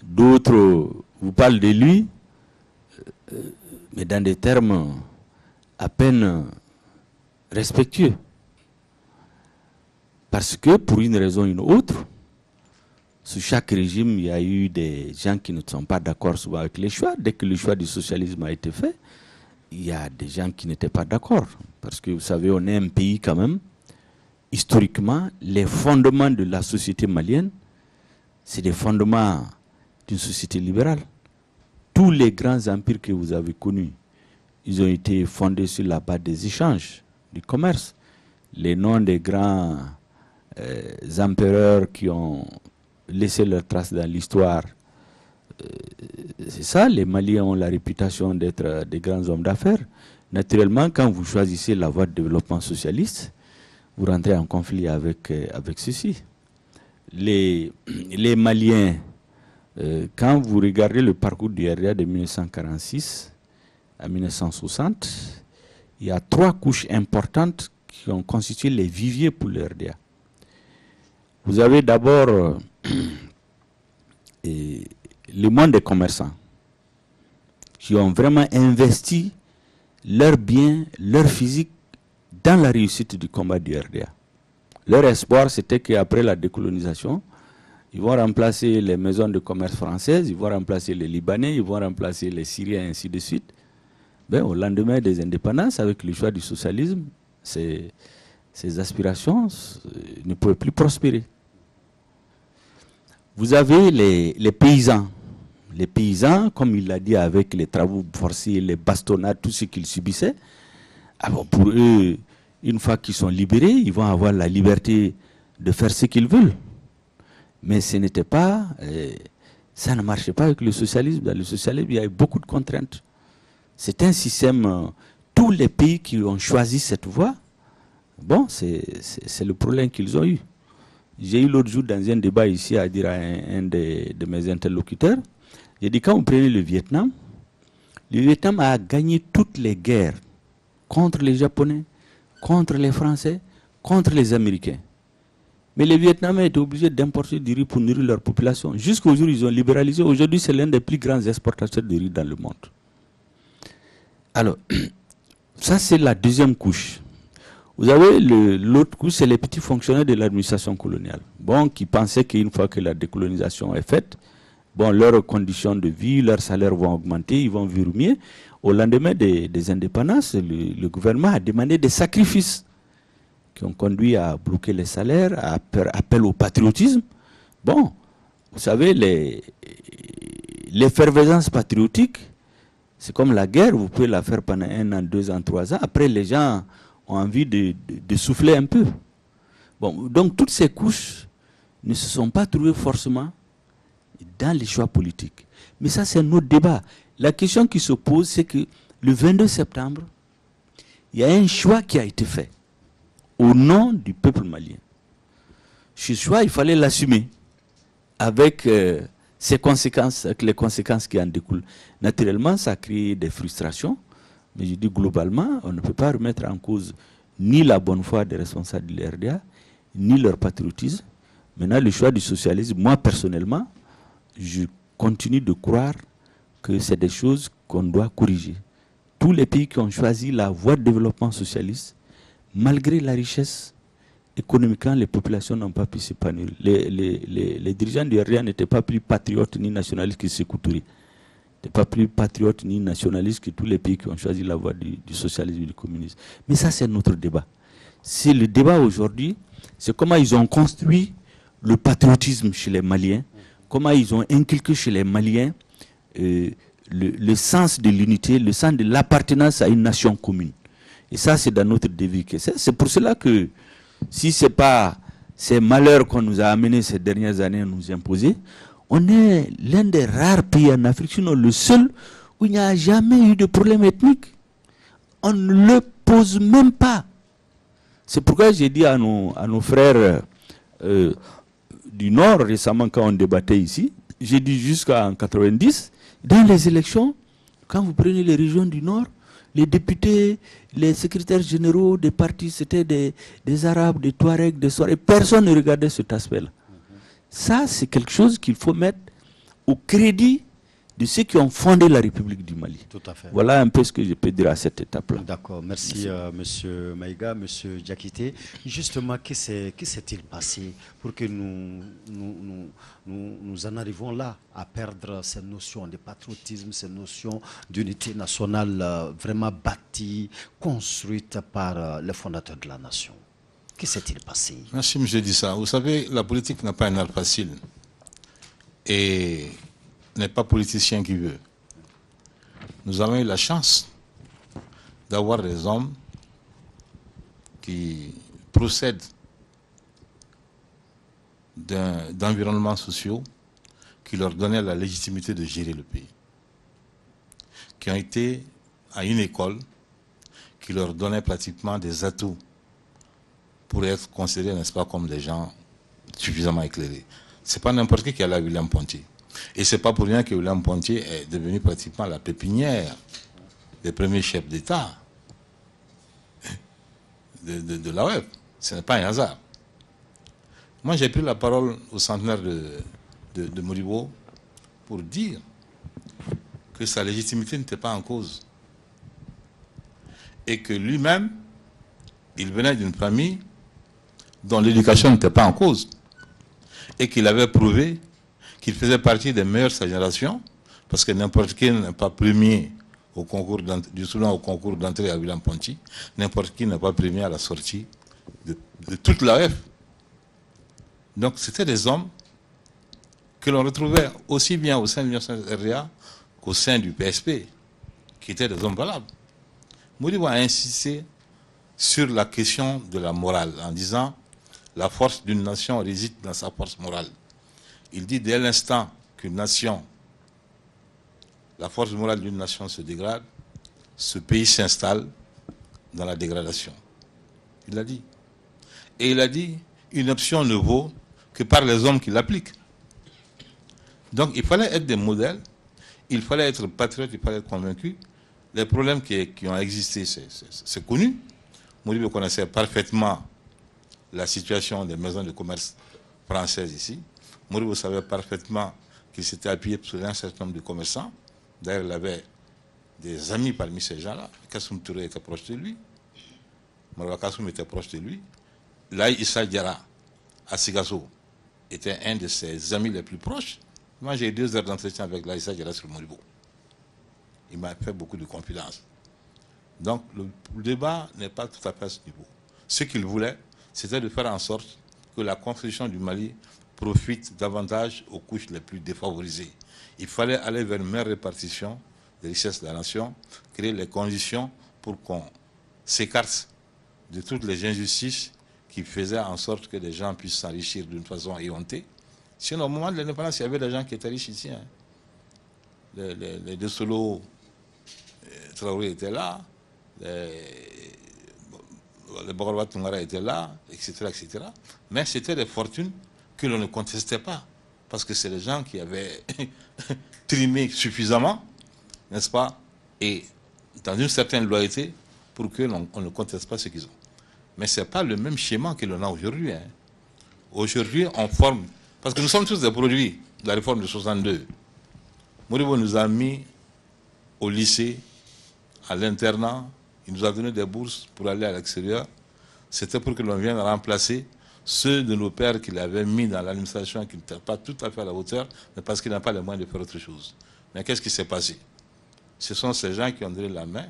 D'autres vous parlent de lui, mais dans des termes à peine respectueux. Parce que pour une raison ou une autre, sous chaque régime, il y a eu des gens qui ne sont pas d'accord souvent avec les choix. Dès que le choix du socialisme a été fait, il y a des gens qui n'étaient pas d'accord. Parce que vous savez, on est un pays quand même, historiquement, les fondements de la société malienne, c'est des fondements d'une société libérale. Tous les grands empires que vous avez connus, ils ont été fondés sur la base des échanges, du commerce. Les noms des grands empereurs qui ont laissé leurs traces dans l'histoire, c'est ça, les Maliens ont la réputation d'être des grands hommes d'affaires. Naturellement, quand vous choisissez la voie de développement socialiste, vous rentrez en conflit avec ceci. Les Maliens, quand vous regardez le parcours du RDA de 1946 à 1960, il y a 3 couches importantes qui ont constitué les viviers pour le RDA. Vous avez d'abord le monde des commerçants qui ont vraiment investi leurs biens, leur physique dans la réussite du combat du RDA. Leur espoir, c'était qu'après la décolonisation, ils vont remplacer les maisons de commerce françaises, ils vont remplacer les Libanais, ils vont remplacer les Syriens, et ainsi de suite. Ben, au lendemain des indépendances, avec le choix du socialisme, ces aspirations ne pouvaient plus prospérer. Vous avez les paysans. Les paysans, comme il l'a dit, avec les travaux forcés, les bastonnades, tout ce qu'ils subissaient, alors pour eux, une fois qu'ils sont libérés, ils vont avoir la liberté de faire ce qu'ils veulent. Mais ce n'était pas, ça ne marchait pas avec le socialisme. Dans le socialisme, il y avait beaucoup de contraintes. C'est un système, tous les pays qui ont choisi cette voie, bon, c'est le problème qu'ils ont eu. J'ai eu l'autre jour dans un débat ici à dire à un de mes interlocuteurs, j'ai dit quand vous prenez le Vietnam a gagné toutes les guerres contre les Japonais, contre les Français, contre les Américains. Mais les Vietnamiens étaient obligés d'importer du riz pour nourrir leur population. Jusqu'au jour où ils ont libéralisé. Aujourd'hui, c'est l'un des plus grands exportateurs de riz dans le monde. Alors, ça c'est la deuxième couche. Vous avez l'autre couche, c'est les petits fonctionnaires de l'administration coloniale. Bon, qui pensaient qu'une fois que la décolonisation est faite, bon, leurs conditions de vie, leurs salaires vont augmenter, ils vont vivre mieux. Au lendemain des indépendances, le gouvernement a demandé des sacrifices qui ont conduit à bloquer les salaires, à faire appel au patriotisme. Bon, vous savez, l'effervescence patriotique, c'est comme la guerre, vous pouvez la faire pendant 1 an, 2 ans, 3 ans. Après, les gens ont envie de souffler un peu. Bon, donc toutes ces couches ne se sont pas trouvées forcément dans les choix politiques. Mais ça, c'est un autre débat. La question qui se pose, c'est que le 22 septembre, il y a un choix qui a été fait au nom du peuple malien. Ce choix, il fallait l'assumer avec ses conséquences, avec les conséquences qui en découlent. Naturellement, ça crée des frustrations, mais je dis globalement, on ne peut pas remettre en cause ni la bonne foi des responsables de l'RDA, ni leur patriotisme. Maintenant, le choix du socialisme, moi personnellement, je continue de croire que c'est des choses qu'on doit corriger. Tous les pays qui ont choisi la voie de développement socialiste, malgré la richesse, économiquement, les populations n'ont pas pu s'épanouir. Les dirigeants du RDA n'étaient pas plus patriotes ni nationalistes que Sékou Touré. N'étaient pas plus patriotes ni nationalistes que tous les pays qui ont choisi la voie du socialisme et du communisme. Mais ça, c'est notre débat. C'est le débat aujourd'hui, c'est comment ils ont construit le patriotisme chez les Maliens, comment ils ont inculqué chez les Maliens le sens de l'unité, le sens de l'appartenance à une nation commune. Et ça, c'est dans notre défi. C'est pour cela que si ce n'est pas ces malheurs qu'on nous a amenés ces dernières années à nous imposer, on est l'un des rares pays en Afrique, sinon le seul, où il n'y a jamais eu de problème ethnique. On ne le pose même pas. C'est pourquoi j'ai dit à nos frères du Nord, récemment quand on débattait ici, j'ai dit jusqu'en 90, dans les élections, quand vous prenez les régions du Nord, les députés, les secrétaires généraux des partis, c'était des Arabes, des Touaregs, des Soirées. Personne ne regardait cet aspect-là. Ça, c'est quelque chose qu'il faut mettre au crédit de ceux qui ont fondé la République du Mali. Tout à fait. Voilà un peu ce que je peux dire à cette étape-là. D'accord, merci Monsieur Maïga, Monsieur Diakité. Justement, que s'est-il passé pour que nous en arrivons là à perdre ces notions de patriotisme, ces notions d'unité nationale vraiment bâties, construites par les fondateurs de la nation? Que s'est-il passé? Merci, monsieur dit ça. Vous savez, la politique n'a pas un art facile. Et n'est pas politicien qui veut. Nous avons eu la chance d'avoir des hommes qui procèdent d'environnements sociaux qui leur donnaient la légitimité de gérer le pays, qui ont été à une école qui leur donnait pratiquement des atouts pour être considérés, n'est-ce pas, comme des gens suffisamment éclairés. Ce n'est pas n'importe qui est allé à William Ponty. Et ce n'est pas pour rien que William Ponty est devenu pratiquement la pépinière des premiers chefs d'État de la web. Ce n'est pas un hasard. Moi, j'ai pris la parole au centenaire de Modibo pour dire que sa légitimité n'était pas en cause. Et que lui-même, il venait d'une famille dont l'éducation n'était pas en cause. Et qu'il avait prouvé qu'il faisait partie des meilleurs de sa génération, parce que n'importe qui n'est pas premier au concours d'entrée à William Ponty, n'importe qui n'est pas premier à la sortie de toute l'AF. Donc c'était des hommes que l'on retrouvait aussi bien au sein de l'UNRWA qu'au sein du PSP, qui étaient des hommes valables. Modibo a insisté sur la question de la morale, en disant la force d'une nation réside dans sa force morale. Il dit dès l'instant qu'une nation, la force morale d'une nation se dégrade, ce pays s'installe dans la dégradation. Il l'a dit. Et il a dit, une option ne vaut que par les hommes qui l'appliquent. Donc il fallait être des modèles, il fallait être patriote, il fallait être convaincu. Les problèmes qui ont existé, c'est connu. Modibo connaissait parfaitement la situation des maisons de commerce françaises ici. Modibo savait parfaitement qu'il s'était appuyé sur un certain nombre de commerçants. D'ailleurs, il avait des amis parmi ces gens-là. Kassoum Touré était proche de lui. Marwa Kassoum était proche de lui. Laye Issa Diarra, à Sigasso, était un de ses amis les plus proches. Moi, j'ai eu 2 heures d'entretien avec Laye Issa Diarra sur Modibo. Il m'a fait beaucoup de confidences. Donc, le débat n'est pas tout à fait à ce niveau. Ce qu'il voulait, c'était de faire en sorte que la constitution du Mali profite davantage aux couches les plus défavorisées. Il fallait aller vers une meilleure répartition des richesses de la nation, créer les conditions pour qu'on s'écarte de toutes les injustices qui faisaient en sorte que les gens puissent s'enrichir d'une façon éhontée. Sinon, au moment de l'indépendance, il y avait des gens qui étaient riches ici. Hein. Les De Solo, Traoré étaient là, les Bogorwa Tungara étaient là, etc., etc. Mais c'était des fortunes que l'on ne contestait pas. Parce que c'est les gens qui avaient trimé suffisamment, n'est-ce pas, et dans une certaine loyauté pour que l'on ne conteste pas ce qu'ils ont. Mais ce n'est pas le même schéma que l'on a aujourd'hui. Hein. Aujourd'hui, on forme, parce que nous sommes tous des produits de la réforme de 62. Modibo nous a mis au lycée, à l'internat, il nous a donné des bourses pour aller à l'extérieur. C'était pour que l'on vienne remplacer ceux de nos pères qu'il avait mis dans l'administration qui n'étaient pas tout à fait à la hauteur, mais parce qu'il n'a pas les moyens de faire autre chose. Mais qu'est-ce qui s'est passé? Ce sont ces gens qui ont donné la main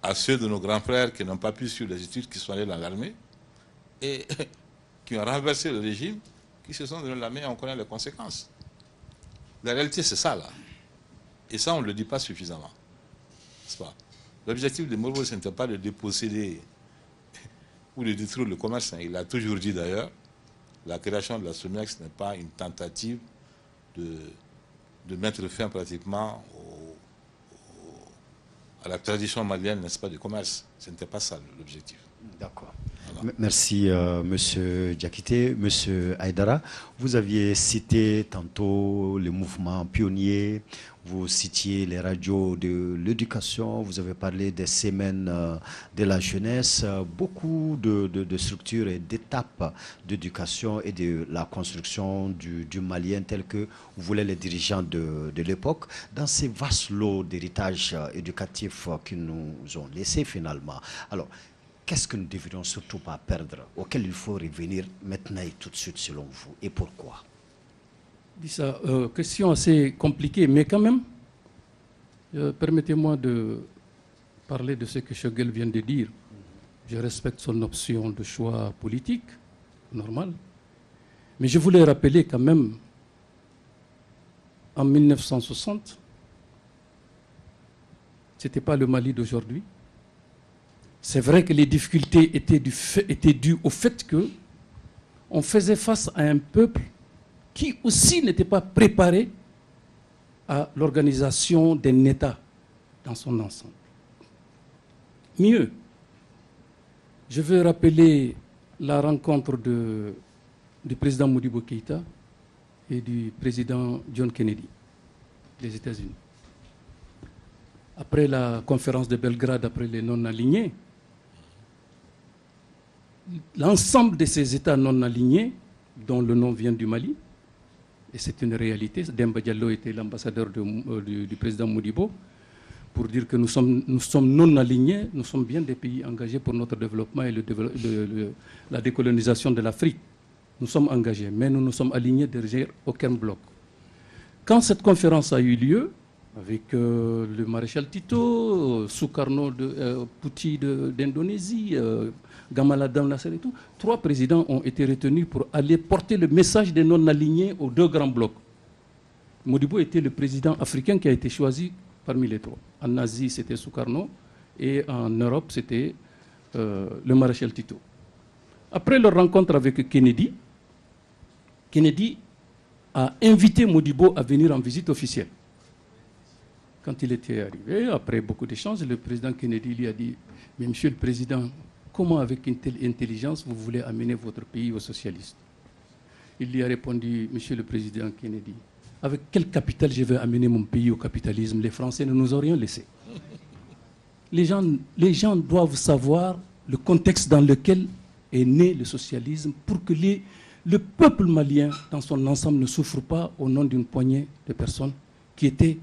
à ceux de nos grands frères qui n'ont pas pu suivre les études, qui sont allés dans l'armée, et qui ont renversé le régime, qui se sont donné la main et on connaît les conséquences. La réalité, c'est ça, là. Et ça, on ne le dit pas suffisamment. N'est-ce pas? L'objectif de Modibo, ce n'était pas de déposséder ou de détruire le commerce. Il a toujours dit d'ailleurs, la création de la SOMIEX n'est pas une tentative de mettre fin pratiquement à la tradition malienne, n'est-ce pas, du commerce. Ce n'était pas ça l'objectif. D'accord. Merci, Monsieur Diakité. Monsieur Aïdara, vous aviez cité tantôt les mouvements pionniers, vous citiez les radios de l'éducation, vous avez parlé des semaines de la jeunesse, beaucoup de structures et d'étapes d'éducation et de la construction du Malien tel que voulaient les dirigeants de l'époque. Dans ces vastes lots d'héritage éducatif qu'ils nous ont laissés finalement. Alors, qu'est-ce que nous ne devrions surtout pas perdre, auquel il faut revenir maintenant et tout de suite selon vous, et pourquoi? Question assez compliquée, mais quand même, permettez-moi de parler de ce que Choguel vient de dire. Je respecte son option de choix politique, normal, mais je voulais rappeler quand même, en 1960, ce n'était pas le Mali d'aujourd'hui. C'est vrai que les difficultés étaient dues au fait qu'on faisait face à un peuple qui aussi n'était pas préparé à l'organisation d'un État dans son ensemble. Mieux, je veux rappeler la rencontre du président Modibo Keïta et du président John Kennedy des États-Unis. Après la conférence de Belgrade, après les non-alignés, l'ensemble de ces États non-alignés, dont le nom vient du Mali, et c'est une réalité, Demba Diallo était l'ambassadeur du président Modibo, pour dire que nous sommes non-alignés, nous sommes bien des pays engagés pour notre développement et la décolonisation de l'Afrique. Nous sommes engagés, mais nous nous sommes alignés derrière aucun bloc. Quand cette conférence a eu lieu, avec le maréchal Tito, Sukarno Putih d'Indonésie, Gamal Abdel Nasser et tout, 3 présidents ont été retenus pour aller porter le message des non-alignés aux 2 grands blocs. Modibo était le président africain qui a été choisi parmi les 3. En Asie, c'était Sukarno, et en Europe, c'était le maréchal Tito. Après leur rencontre avec Kennedy, Kennedy a invité Modibo à venir en visite officielle. Quand il était arrivé, après beaucoup d'échanges, le président Kennedy lui a dit « Mais monsieur le président, comment avec une telle intelligence vous voulez amener votre pays au socialisme ?» Il lui a répondu « Monsieur le président Kennedy, avec quel capital je vais amener mon pays au capitalisme? Les Français ne nous ont rien laissé. » Les gens doivent savoir le contexte dans lequel est né le socialisme pour que le peuple malien dans son ensemble ne souffre pas au nom d'une poignée de personnes qui étaient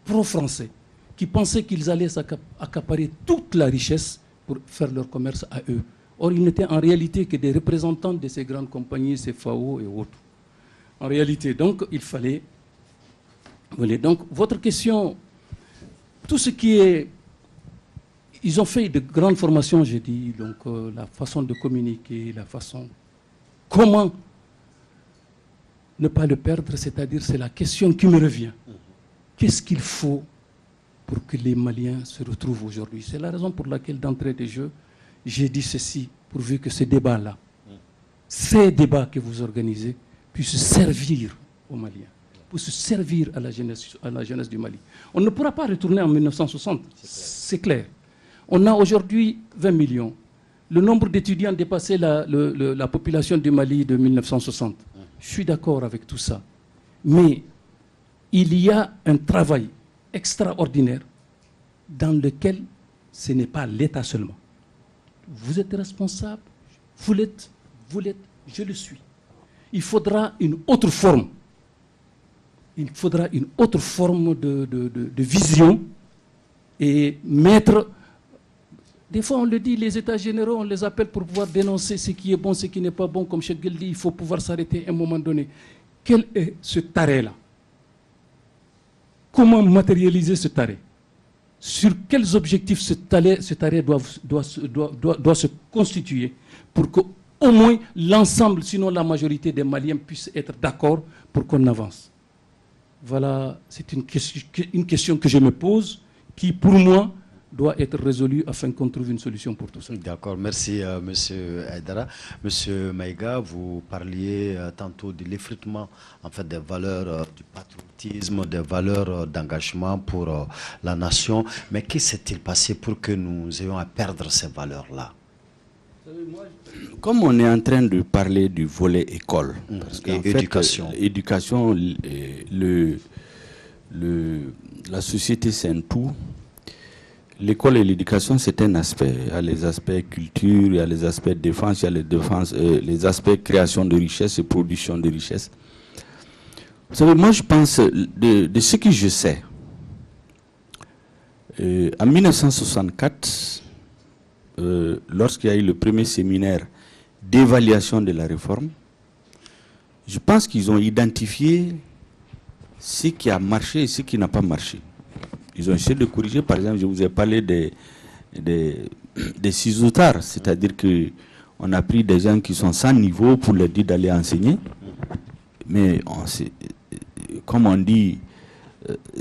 pro-français, qui pensaient qu'ils allaient accaparer toute la richesse pour faire leur commerce à eux. Or, ils n'étaient en réalité que des représentants de ces grandes compagnies, ces FAO et autres. En réalité, donc, il fallait... Donc, votre question, tout ce qui est... Ils ont fait de grandes formations, j'ai dit, donc la façon de communiquer, la façon... Comment ne pas le perdre, c'est-à-dire c'est la question qui me revient. Qu'est-ce qu'il faut pour que les Maliens se retrouvent aujourd'hui? C'est la raison pour laquelle, d'entrée de jeu, j'ai dit ceci, pourvu que ce débat-là, ces débats que vous organisez, puissent servir aux Maliens, puissent servir à la jeunesse du Mali. On ne pourra pas retourner en 1960, c'est clair. On a aujourd'hui 20 millions. Le nombre d'étudiants dépassait la population du Mali de 1960. Je suis d'accord avec tout ça. Mais il y a un travail extraordinaire dans lequel ce n'est pas l'État seulement. Vous êtes responsable, vous l'êtes, je le suis. Il faudra une autre forme. Il faudra une autre forme de vision et mettre... Des fois, on le dit, les États généraux, on les appelle pour pouvoir dénoncer ce qui est bon, ce qui n'est pas bon. Comme Choguel dit, il faut pouvoir s'arrêter à un moment donné. Quel est ce taré-là? Comment matérialiser ce taré? Sur quels objectifs ce taré doit se constituer pour qu'au moins l'ensemble, sinon la majorité des Maliens puissent être d'accord pour qu'on avance? Voilà, c'est une question que je me pose, qui pour moi doit être résolue afin qu'on trouve une solution pour tout ça. D'accord, merci Monsieur Aïdara. Monsieur Maïga, vous parliez tantôt de l'effritement en fait, des valeurs du patriotisme, des valeurs d'engagement pour la nation. Mais qu'est-ce s'est-il passé pour que nous ayons à perdre ces valeurs-là? Comme on est en train de parler du volet école, parce et qu'en éducation. fait, éducation, la société c'est un tout. L'école et l'éducation c'est un aspect. Il y a les aspects culture, il y a les aspects défense, il y a les aspects création de richesse et production de richesse. Vous savez, moi je pense, de ce que je sais, en 1964, lorsqu'il y a eu le premier séminaire d'évaluation de la réforme, je pense qu'ils ont identifié ce qui a marché et ce qui n'a pas marché. Ils ont essayé de corriger. Par exemple, je vous ai parlé des ciseaux-tards, c'est-à-dire qu'on a pris des gens qui sont sans niveau pour leur dire d'aller enseigner. Mais comme on dit,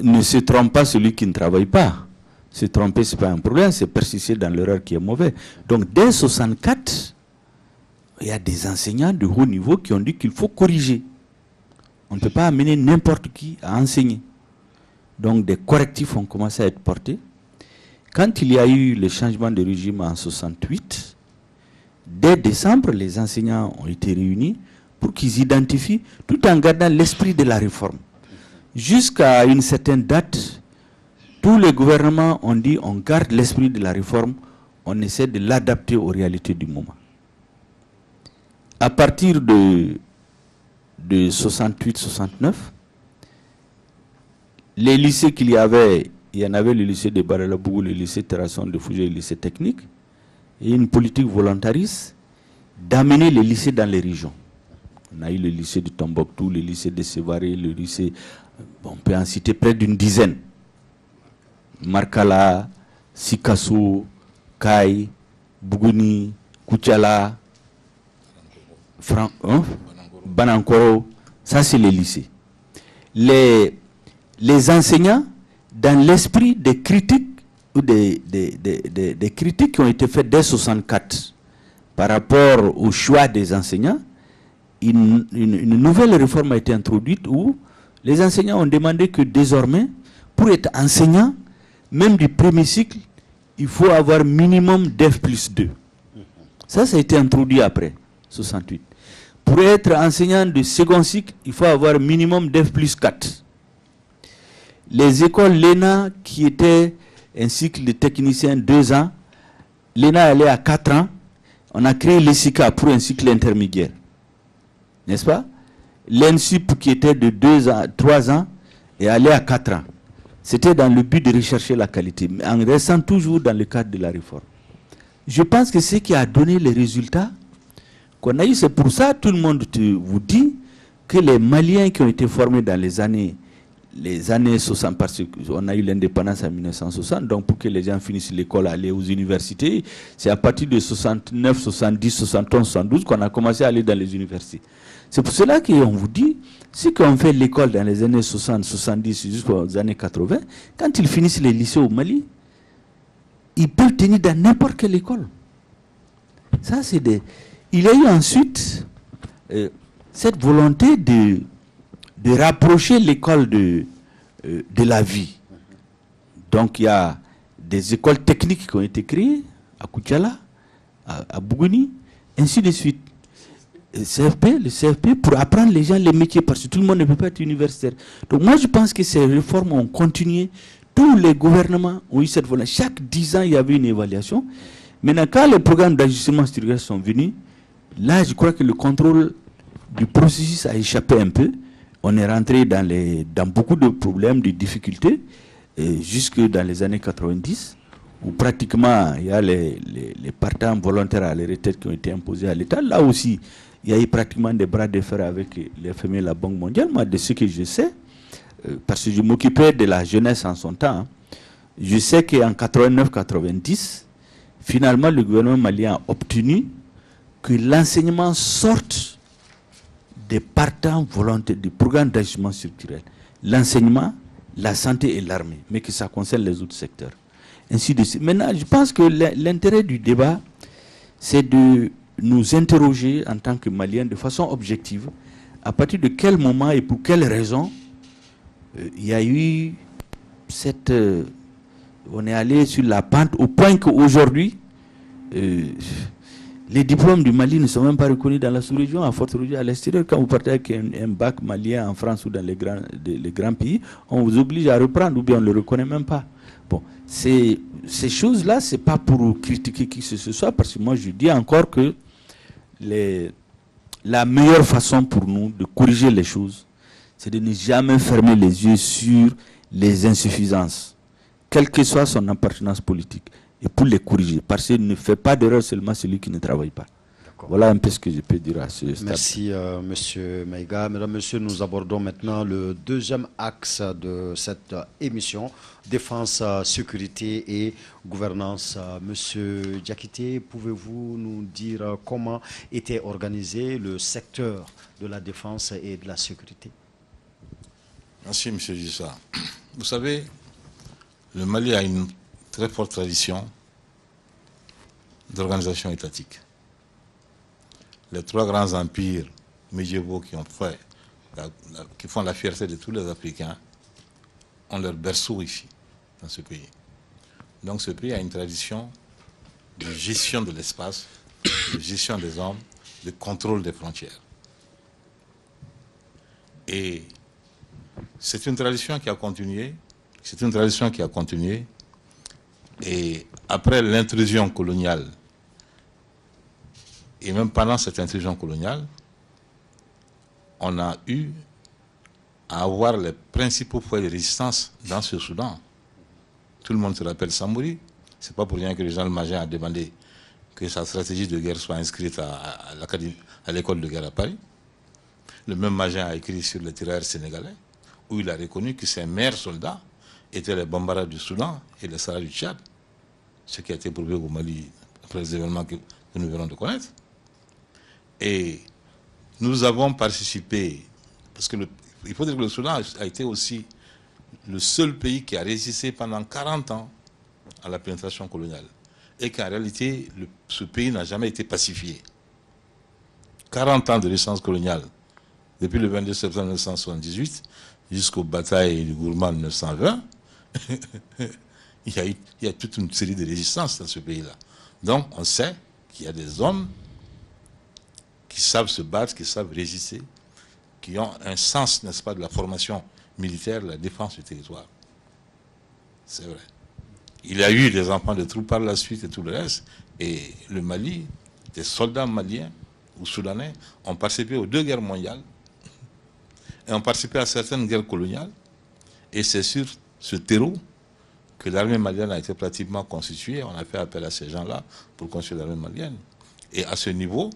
ne se trompe pas celui qui ne travaille pas. Se tromper, ce n'est pas un problème, c'est persister dans l'erreur qui est mauvais. Donc, dès 1964, il y a des enseignants de haut niveau qui ont dit qu'il faut corriger. On ne peut pas amener n'importe qui à enseigner. Donc, des correctifs ont commencé à être portés. Quand il y a eu le changement de régime en 1968, dès décembre, les enseignants ont été réunis pour qu'ils identifient, tout en gardant l'esprit de la réforme. Jusqu'à une certaine date, tous les gouvernements ont dit on garde l'esprit de la réforme, on essaie de l'adapter aux réalités du moment. À partir de 68-69, les lycées qu'il y avait, il y en avait le lycée de Baralabougou, le lycée Terrasson de Fougé, le lycée technique, et une politique volontariste d'amener les lycées dans les régions. On a eu le lycée de Tombouctou, le lycée de Sévaré, le lycée, on peut en citer près d'une dizaine. Markala, Sikasso, Kai, Bougouni, Koutiala, Banankoro, ça c'est les lycées. Les enseignants, dans l'esprit des critiques ou des critiques qui ont été faites dès 1964 par rapport au choix des enseignants, une nouvelle réforme a été introduite où les enseignants ont demandé que désormais, pour être enseignant, même du premier cycle, il faut avoir minimum DEF plus 2. Ça a été introduit après 68. Pour être enseignant de second cycle, il faut avoir minimum DEF plus 4. Les écoles l'ENA, qui étaient un cycle de technicien 2 ans, l'ENA allait à 4 ans. On a créé l'ESICA pour un cycle intermédiaire. N'est-ce pas? L'ENSUP, qui était de 3 ans, est allé à 4 ans. C'était dans le but de rechercher la qualité, mais en restant toujours dans le cadre de la réforme. Je pense que ce qui a donné les résultats qu'on a eu, c'est pour ça tout le monde vous dit que les Maliens qui ont été formés dans les années 60, parce qu'on a eu l'indépendance en 1960, donc pour que les gens finissent l'école, aller aux universités, c'est à partir de 69, 70, 71, 72 qu'on a commencé à aller dans les universités. C'est pour cela qu'on vous dit, ceux qui ont fait l'école dans les années 60, 70 jusqu'aux années 80, quand ils finissent les lycées au Mali, ils peuvent tenir dans n'importe quelle école. Ça, c'est des... Il y a eu ensuite cette volonté de rapprocher l'école de la vie. Donc, il y a des écoles techniques qui ont été créées à Koutiala, à Bougouni, ainsi de suite. Le CFP pour apprendre les gens les métiers, parce que tout le monde ne peut pas être universitaire. Donc moi je pense que ces réformes ont continué, tous les gouvernements ont eu cette volonté. Chaque 10 ans il y avait une évaluation. Maintenant quand les programmes d'ajustement structurel sont venus, là je crois que le contrôle du processus a échappé un peu. On est rentré dans beaucoup de problèmes, de difficultés, jusque dans les années 90, où pratiquement il y a les partants volontaires à la retraite qui ont été imposés à l'État. Là aussi, il y a eu pratiquement des bras de fer avec les FMI et la Banque mondiale. Moi, de ce que je sais, parce que je m'occupais de la jeunesse en son temps, hein, je sais qu'en 89-90, finalement, le gouvernement malien a obtenu que l'enseignement sorte des partants volontaires du programme d'ajustement structurel. L'enseignement, la santé et l'armée, mais que ça concerne les autres secteurs. Ainsi de suite. Maintenant, je pense que l'intérêt du débat, c'est de nous interroger en tant que Maliens de façon objective, à partir de quel moment et pour quelles raisons il y a eu cette... on est allé sur la pente au point qu'aujourd'hui, Les diplômes du Mali ne sont même pas reconnus dans la sous-région, à forte région, à l'extérieur. Quand vous partez avec un bac malien en France ou dans les grands pays, on vous oblige à reprendre ou bien on ne le reconnaît même pas. Bon, ces choses-là, ce n'est pas pour critiquer qui que ce soit, parce que moi je dis encore que la meilleure façon pour nous de corriger les choses, c'est de ne jamais fermer les yeux sur les insuffisances, quelle que soit son appartenance politique, et pour les corriger. Parce qu'il ne fait pas d'erreur seulement celui qui ne travaille pas. Voilà un peu ce que je peux dire à ce stade. Merci, Monsieur Maïga. Mesdames, Messieurs, nous abordons maintenant le deuxième axe de cette émission, défense, sécurité et gouvernance. Monsieur Diakité, pouvez-vous nous dire comment était organisé le secteur de la défense et de la sécurité? Merci, Monsieur Gissa. Vous savez, le Mali a une très forte tradition d'organisation étatique. Les trois grands empires médiévaux qui font la fierté de tous les Africains ont leur berceau ici, dans ce pays. Donc ce pays a une tradition de gestion de l'espace, de gestion des hommes, de contrôle des frontières. Et c'est une tradition qui a continué. C'est une tradition qui a continué. Et après l'intrusion coloniale, et même pendant cette intrusion coloniale, on a eu à avoir les principaux foyers de résistance dans ce Soudan. Tout le monde se rappelle Samori. Ce n'est pas pour rien que le général Majin a demandé que sa stratégie de guerre soit inscrite à l'école de guerre à Paris. Le même Majin a écrit sur les tirailleurs sénégalais, où il a reconnu que ses meilleurs soldats étaient les Bambara du Soudan et les Sahara du Tchad, ce qui a été prouvé au Mali après les événements que nous venons de connaître. Et nous avons participé, parce que il faut dire que le Soudan a été aussi le seul pays qui a résisté pendant 40 ans à la pénétration coloniale. Et qu'en réalité, ce pays n'a jamais été pacifié. 40 ans de résistance coloniale, depuis le 22 septembre 1978 jusqu'aux batailles du Gourmand 1920, il y a toute une série de résistances dans ce pays-là. Donc on sait qu'il y a des hommes qui savent se battre, qui savent résister, qui ont un sens, n'est-ce pas, de la formation militaire, de la défense du territoire. C'est vrai. Il y a eu des enfants de troupes par la suite et tout le reste. Et le Mali, des soldats maliens ou soudanais ont participé aux 2 guerres mondiales et ont participé à certaines guerres coloniales. Et c'est sur ce terreau que l'armée malienne a été pratiquement constituée. On a fait appel à ces gens-là pour construire l'armée malienne. Et à ce niveau,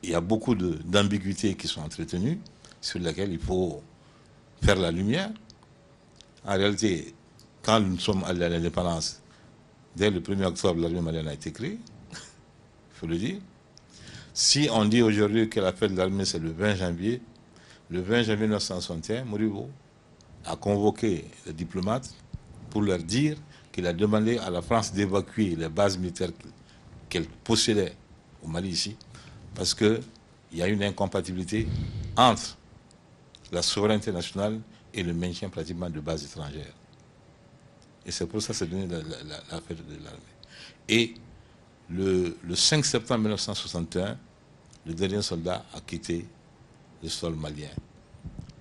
il y a beaucoup d'ambiguïtés qui sont entretenues, sur lesquelles il faut faire la lumière. En réalité, quand nous sommes allés à l'indépendance, dès le 1er octobre, l'armée malienne a été créée, il faut le dire. Si on dit aujourd'hui que la fête de l'armée, c'est le 20 janvier, le 20 janvier 1961, Moribo a convoqué les diplomates pour leur dire qu'il a demandé à la France d'évacuer les bases militaires qu'elle possédait au Mali ici, parce qu'il y a une incompatibilité entre la souveraineté nationale et le maintien pratiquement de bases étrangères. Et c'est pour ça que c'est donné la fête de l'armée. Et le 5 septembre 1961, le dernier soldat a quitté le sol malien.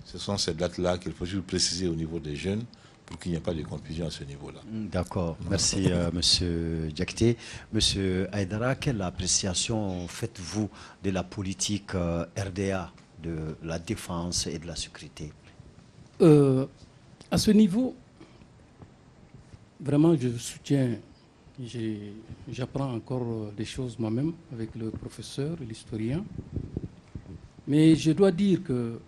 Ce sont ces dates-là qu'il faut juste préciser au niveau des jeunes pour qu'il n'y ait pas de confusion à ce niveau-là. D'accord. Merci, Monsieur Diakité. Monsieur Aïdara, quelle appréciation faites-vous de la politique RDA, de la défense et de la sécurité? À ce niveau, vraiment, je soutiens, j'apprends encore des choses moi-même avec le professeur, l'historien. Mais je dois dire que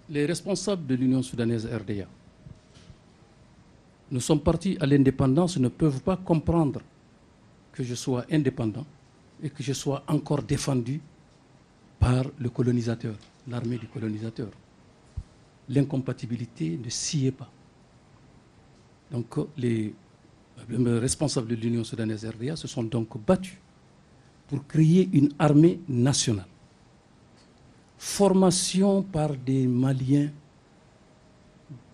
les responsables de l'Union soudanaise RDA, nous sommes partis à l'indépendance, ne peuvent pas comprendre que je sois indépendant et que je sois encore défendu par le colonisateur, l'armée du colonisateur. L'incompatibilité ne s'y est pas. Donc les responsables de l'Union soudanaise RDA se sont donc battus pour créer une armée nationale. Formation par des Maliens,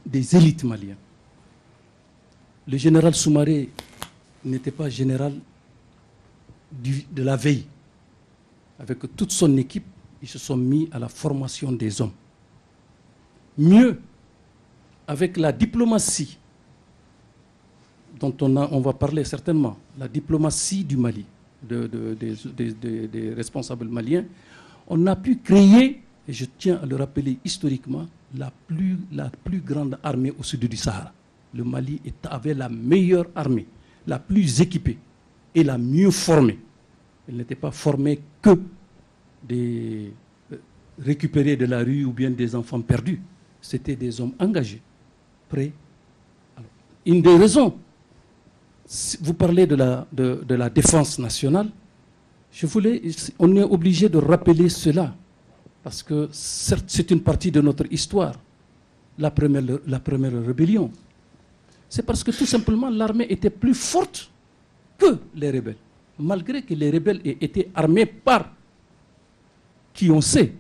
des élites maliens. Le général Soumaré n'était pas général de la veille. avec toute son équipe, ils se sont mis à la formation des hommes. Mieux, avec la diplomatie, dont on va parler certainement, la diplomatie du Mali, des responsables maliens, on a pu créer, et je tiens à le rappeler historiquement, la plus grande armée au sud du Sahara. Le Mali avait la meilleure armée, la plus équipée et la mieux formée. Elle n'était pas formée que des récupérés de la rue ou bien des enfants perdus. C'était des hommes engagés, prêts. Alors, une des raisons, vous parlez de la défense nationale, on est obligé de rappeler cela, parce que certes c'est une partie de notre histoire, la première rébellion. C'est parce que tout simplement l'armée était plus forte que les rebelles, malgré que les rebelles aient été armés par qui on sait,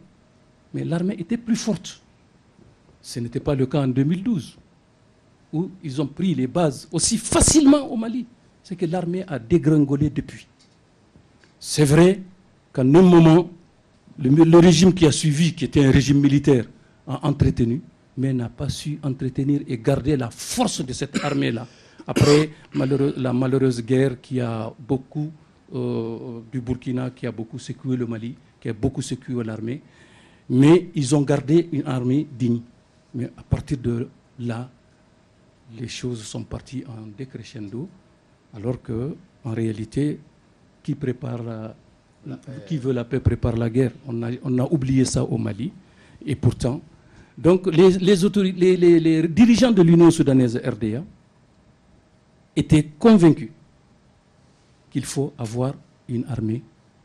mais l'armée était plus forte. Ce n'était pas le cas en 2012, où ils ont pris les bases aussi facilement au Mali. C'est que l'armée a dégringolé depuis. C'est vrai qu'en un moment, le régime qui a suivi, qui était un régime militaire, a entretenu, mais n'a pas su entretenir et garder la force de cette armée-là. Après la malheureuse guerre qui a beaucoup, du Burkina, qui a beaucoup secoué le Mali, qui a beaucoup secoué l'armée, mais ils ont gardé une armée digne. Mais à partir de là, les choses sont parties en décrescendo, alors que, en réalité, qui veut la paix prépare la guerre. On a oublié ça au Mali. Et pourtant, donc les dirigeants de l'Union soudanaise RDA étaient convaincus qu'il faut avoir une armée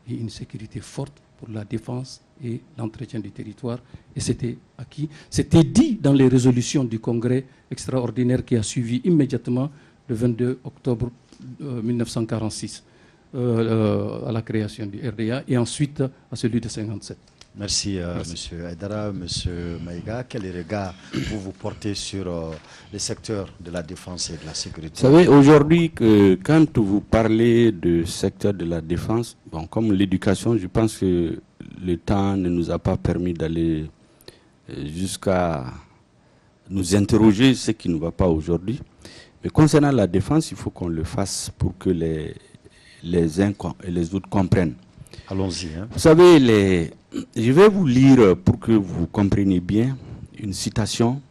et une sécurité forte pour la défense et l'entretien du territoire. Et c'était acquis. C'était dit dans les résolutions du Congrès extraordinaire qui a suivi immédiatement le 22 octobre 1946 à la création du RDA et ensuite à celui de 57. Merci, Merci. M. Aïdara. M. Maïga, quel regard vous portez sur le secteur de la défense et de la sécurité? Vous savez, aujourd'hui, quand vous parlez du secteur de la défense, bon, comme l'éducation, je pense que le temps ne nous a pas permis d'aller jusqu'à nous interroger ce qui ne va pas aujourd'hui. Mais concernant la défense, il faut qu'on le fasse pour que les uns et les autres comprennent. Allons-y. Hein. Vous savez, je vais vous lire pour que vous compreniez bien une citation.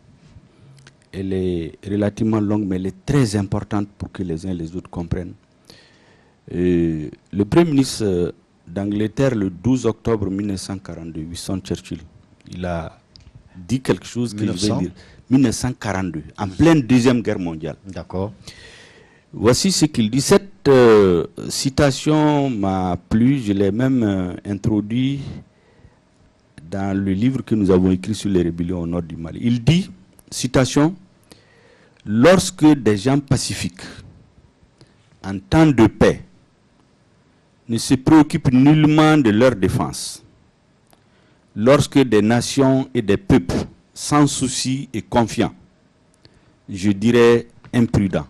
Elle est relativement longue, mais elle est très importante pour que les uns et les autres comprennent. Le Premier ministre d'Angleterre, le 12 octobre 1942, Winston Churchill, il a dit quelque chose que je vais dire. 1942, en pleine Deuxième Guerre mondiale. D'accord. Voici ce qu'il dit. Cette citation m'a plu, je l'ai même introduit dans le livre que nous avons écrit sur les rébellions au nord du Mali. Il dit, citation, « Lorsque des gens pacifiques, en temps de paix, ne se préoccupent nullement de leur défense, lorsque des nations et des peuples, sans souci et confiants, je dirais imprudents,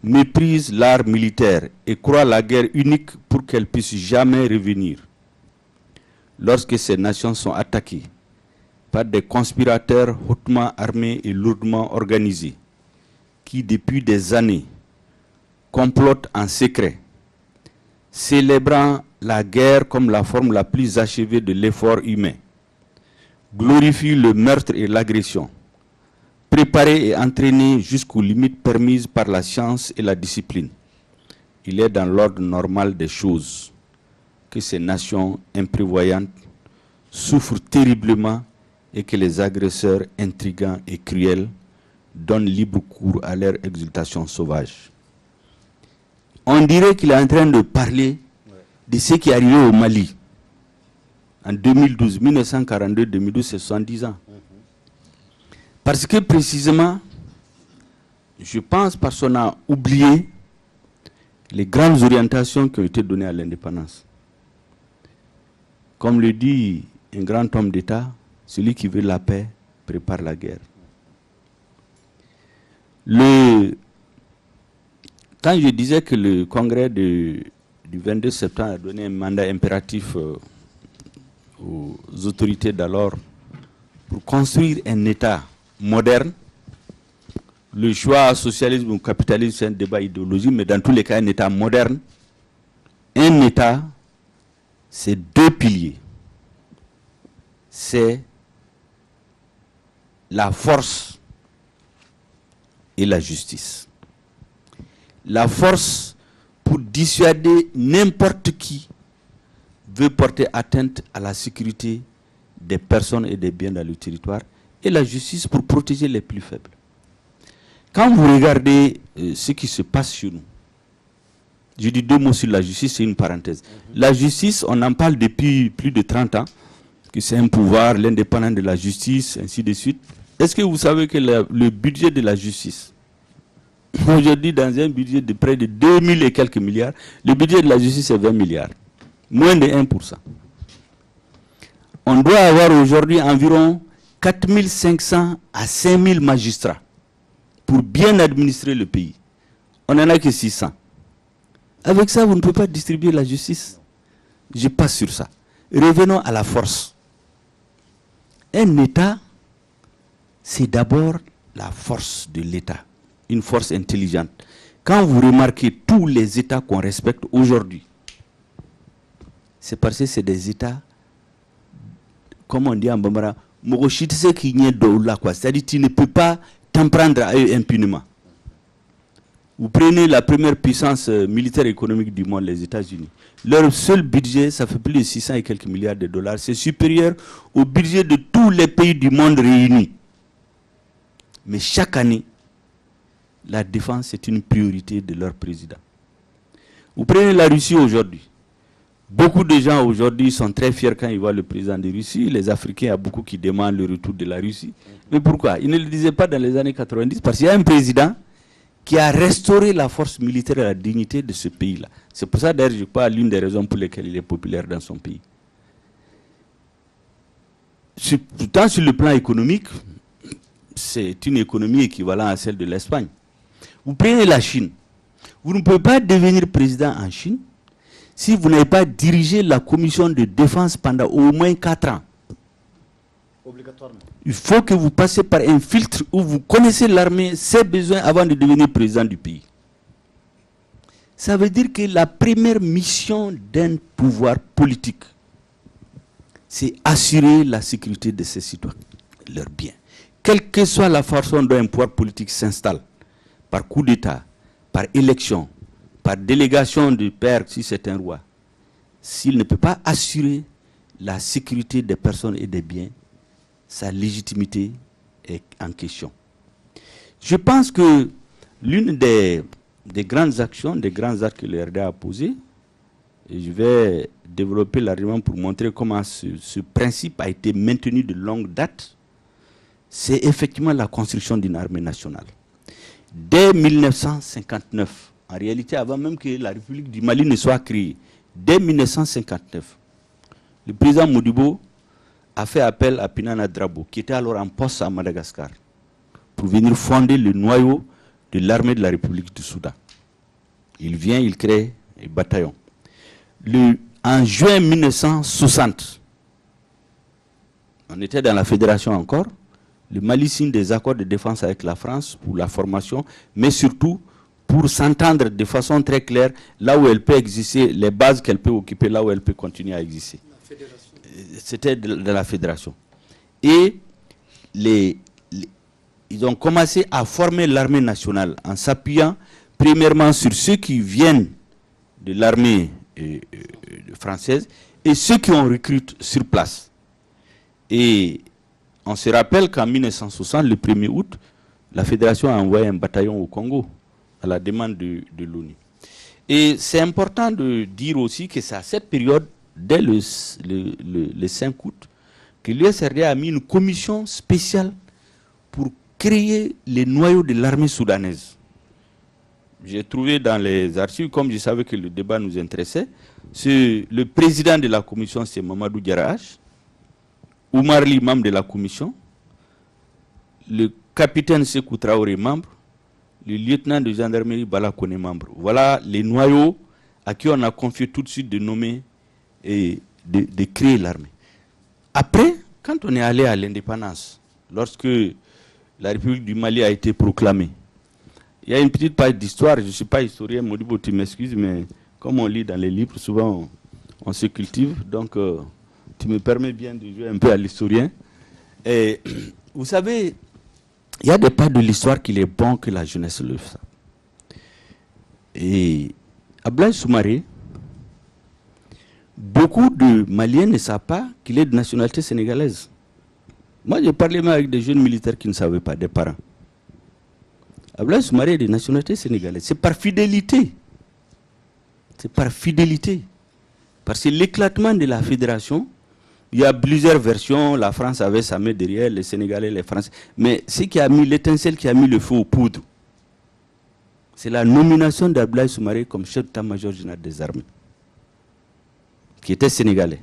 méprisent l'art militaire et croient la guerre unique pour qu'elle puisse jamais revenir. Lorsque ces nations sont attaquées par des conspirateurs hautement armés et lourdement organisés, qui depuis des années complotent en secret, célébrant la guerre comme la forme la plus achevée de l'effort humain, glorifient le meurtre et l'agression, préparés et entraînés jusqu'aux limites permises par la science et la discipline. Il est dans l'ordre normal des choses que ces nations imprévoyantes souffrent terriblement et que les agresseurs intrigants et cruels donnent libre cours à leur exultation sauvage. On dirait qu'il est en train de parler de ce qui est arrivé au Mali en 2012, 1942-2012, c'est 70 ans. Parce que précisément, je pense parce qu'on a oublié les grandes orientations qui ont été données à l'indépendance. Comme le dit un grand homme d'État, celui qui veut la paix prépare la guerre. Quand je disais que le congrès du du 22 septembre a donné un mandat impératif aux autorités d'alors pour construire un État moderne. Le choix socialisme ou capitalisme, c'est un débat idéologique, mais dans tous les cas, un État moderne. Un État, c'est deux piliers. C'est la force et la justice. La force pour dissuader n'importe qui veut porter atteinte à la sécurité des personnes et des biens dans le territoire, et la justice pour protéger les plus faibles. Quand vous regardez ce qui se passe chez nous, je dis deux mots sur la justice, c'est une parenthèse. La justice, on en parle depuis plus de 30 ans, que c'est un pouvoir, l'indépendance de la justice, ainsi de suite. Est-ce que vous savez que le budget de la justice, aujourd'hui dans un budget de près de 2000 et quelques milliards, le budget de la justice est 20 milliards, moins de 1%. On doit avoir aujourd'hui environ 4500 à 5000 magistrats pour bien administrer le pays. On n'en a que 600. Avec ça, vous ne pouvez pas distribuer la justice. Je passe sur ça. Revenons à la force. Un État, c'est d'abord la force de l'État, une force intelligente. Quand vous remarquez tous les États qu'on respecte aujourd'hui, c'est parce que c'est des États, comme on dit en Bambara, c'est-à-dire tu ne peux pas t'en prendre à eux impunément. Vous prenez la première puissance militaire et économique du monde, les États-Unis. Leur seul budget, ça fait plus de 600 et quelques milliards de dollars. C'est supérieur au budget de tous les pays du monde réunis. Mais chaque année, la défense est une priorité de leur président. Vous prenez la Russie aujourd'hui. Beaucoup de gens aujourd'hui sont très fiers quand ils voient le président de Russie. Les Africains, il y a beaucoup qui demandent le retour de la Russie. Mais pourquoi? Ils ne le disaient pas dans les années 90, parce qu'il y a un président qui a restauré la force militaire et la dignité de ce pays-là. C'est pour ça, d'ailleurs, je crois, l'une des raisons pour lesquelles il est populaire dans son pays. Pourtant, sur le plan économique, c'est une économie équivalente à celle de l'Espagne. Vous prenez la Chine. Vous ne pouvez pas devenir président en Chine si vous n'avez pas dirigé la commission de défense pendant au moins 4 ans. Obligatoirement. Il faut que vous passiez par un filtre où vous connaissez l'armée, ses besoins avant de devenir président du pays. Ça veut dire que la première mission d'un pouvoir politique, c'est assurer la sécurité de ses citoyens, leurs biens. Quelle que soit la façon dont un pouvoir politique s'installe, par coup d'État, par élection, par délégation du père si c'est un roi, s'il ne peut pas assurer la sécurité des personnes et des biens, sa légitimité est en question. Je pense que l'une des grandes actions, des grands actes que le RDA a posés, et je vais développer l'argument pour montrer comment ce principe a été maintenu de longue date, c'est effectivement la construction d'une armée nationale. Dès 1959, en réalité avant même que la République du Mali ne soit créée, dès 1959, le président Modibo a fait appel à Pinana Drabo, qui était alors en poste à Madagascar, pour venir fonder le noyau de l'armée de la République du Soudan. Il vient, il crée un bataillon. En juin 1960, on était dans la fédération encore, le Mali signe des accords de défense avec la France pour la formation, mais surtout pour s'entendre de façon très claire là où elle peut exister, les bases qu'elle peut occuper, là où elle peut continuer à exister. C'était de la fédération. Et ils ont commencé à former l'armée nationale en s'appuyant premièrement sur ceux qui viennent de l'armée française et ceux qui ont recruté sur place. Et on se rappelle qu'en 1960, le 1er août, la fédération a envoyé un bataillon au Congo à la demande de l'ONU. Et c'est important de dire aussi que c'est à cette période, dès le 5 août, que l'USRD a mis une commission spéciale pour créer les noyaux de l'armée soudanaise. J'ai trouvé dans les archives, comme je savais que le débat nous intéressait, le président de la commission, c'est Mamadou Diarach, Oumar Ly, membre de la commission, le capitaine Sékou Traoré, membre, le lieutenant de gendarmerie Bala Koné, membre. Voilà les noyaux à qui on a confié tout de suite de nommer et de créer l'armée. Après, quand on est allé à l'indépendance, lorsque la République du Mali a été proclamée, il y a une petite page d'histoire, je ne suis pas historien, Modibo, tu m'excuses, mais comme on lit dans les livres, souvent on se cultive, donc tu me permets bien de jouer un peu à l'historien. Et vous savez, il y a des parts de l'histoire qu'il est bon que la jeunesse le fasse. Et Abdoulaye Soumaré, beaucoup de Maliens ne savent pas qu'il est de nationalité sénégalaise. Moi, j'ai parlé même avec des jeunes militaires qui ne savaient pas, des parents. Abdoulaye Soumaré est de nationalité sénégalaise. C'est par fidélité. C'est par fidélité. Parce que l'éclatement de la fédération, il y a plusieurs versions. La France avait sa main derrière, les Sénégalais, les Français. Mais ce qui a mis l'étincelle, qui a mis le feu aux poudres, c'est la nomination d'Abdoulaye Soumaré comme chef d'état-major général des armées, qui était sénégalais,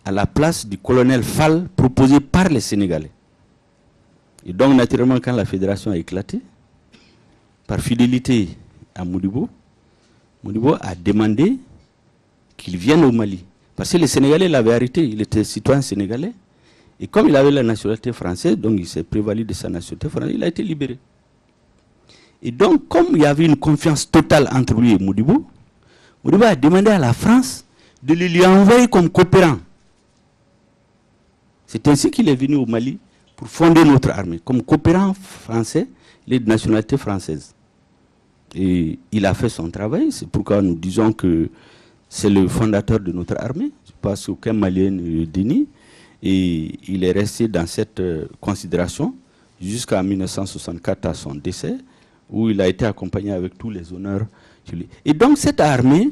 à la place du colonel Fall, proposé par les Sénégalais. Et donc, naturellement, quand la fédération a éclaté, par fidélité à Modibo, Modibo a demandé qu'il vienne au Mali. Parce que les Sénégalais l'avaient arrêté, il était citoyen sénégalais. Et comme il avait la nationalité française, donc il s'est prévalu de sa nationalité française, il a été libéré. Et donc, comme il y avait une confiance totale entre lui et Modibo, Modibo a demandé à la France de le lui envoyer comme coopérant. C'est ainsi qu'il est venu au Mali pour fonder notre armée. Comme coopérant français, il est de nationalité française. Et il a fait son travail, c'est pourquoi nous disons que c'est le fondateur de notre armée. Je pense qu'aucun Malien ne le dénie. Et il est resté dans cette considération jusqu'en 1964 à son décès, où il a été accompagné avec tous les honneurs. Et donc cette armée,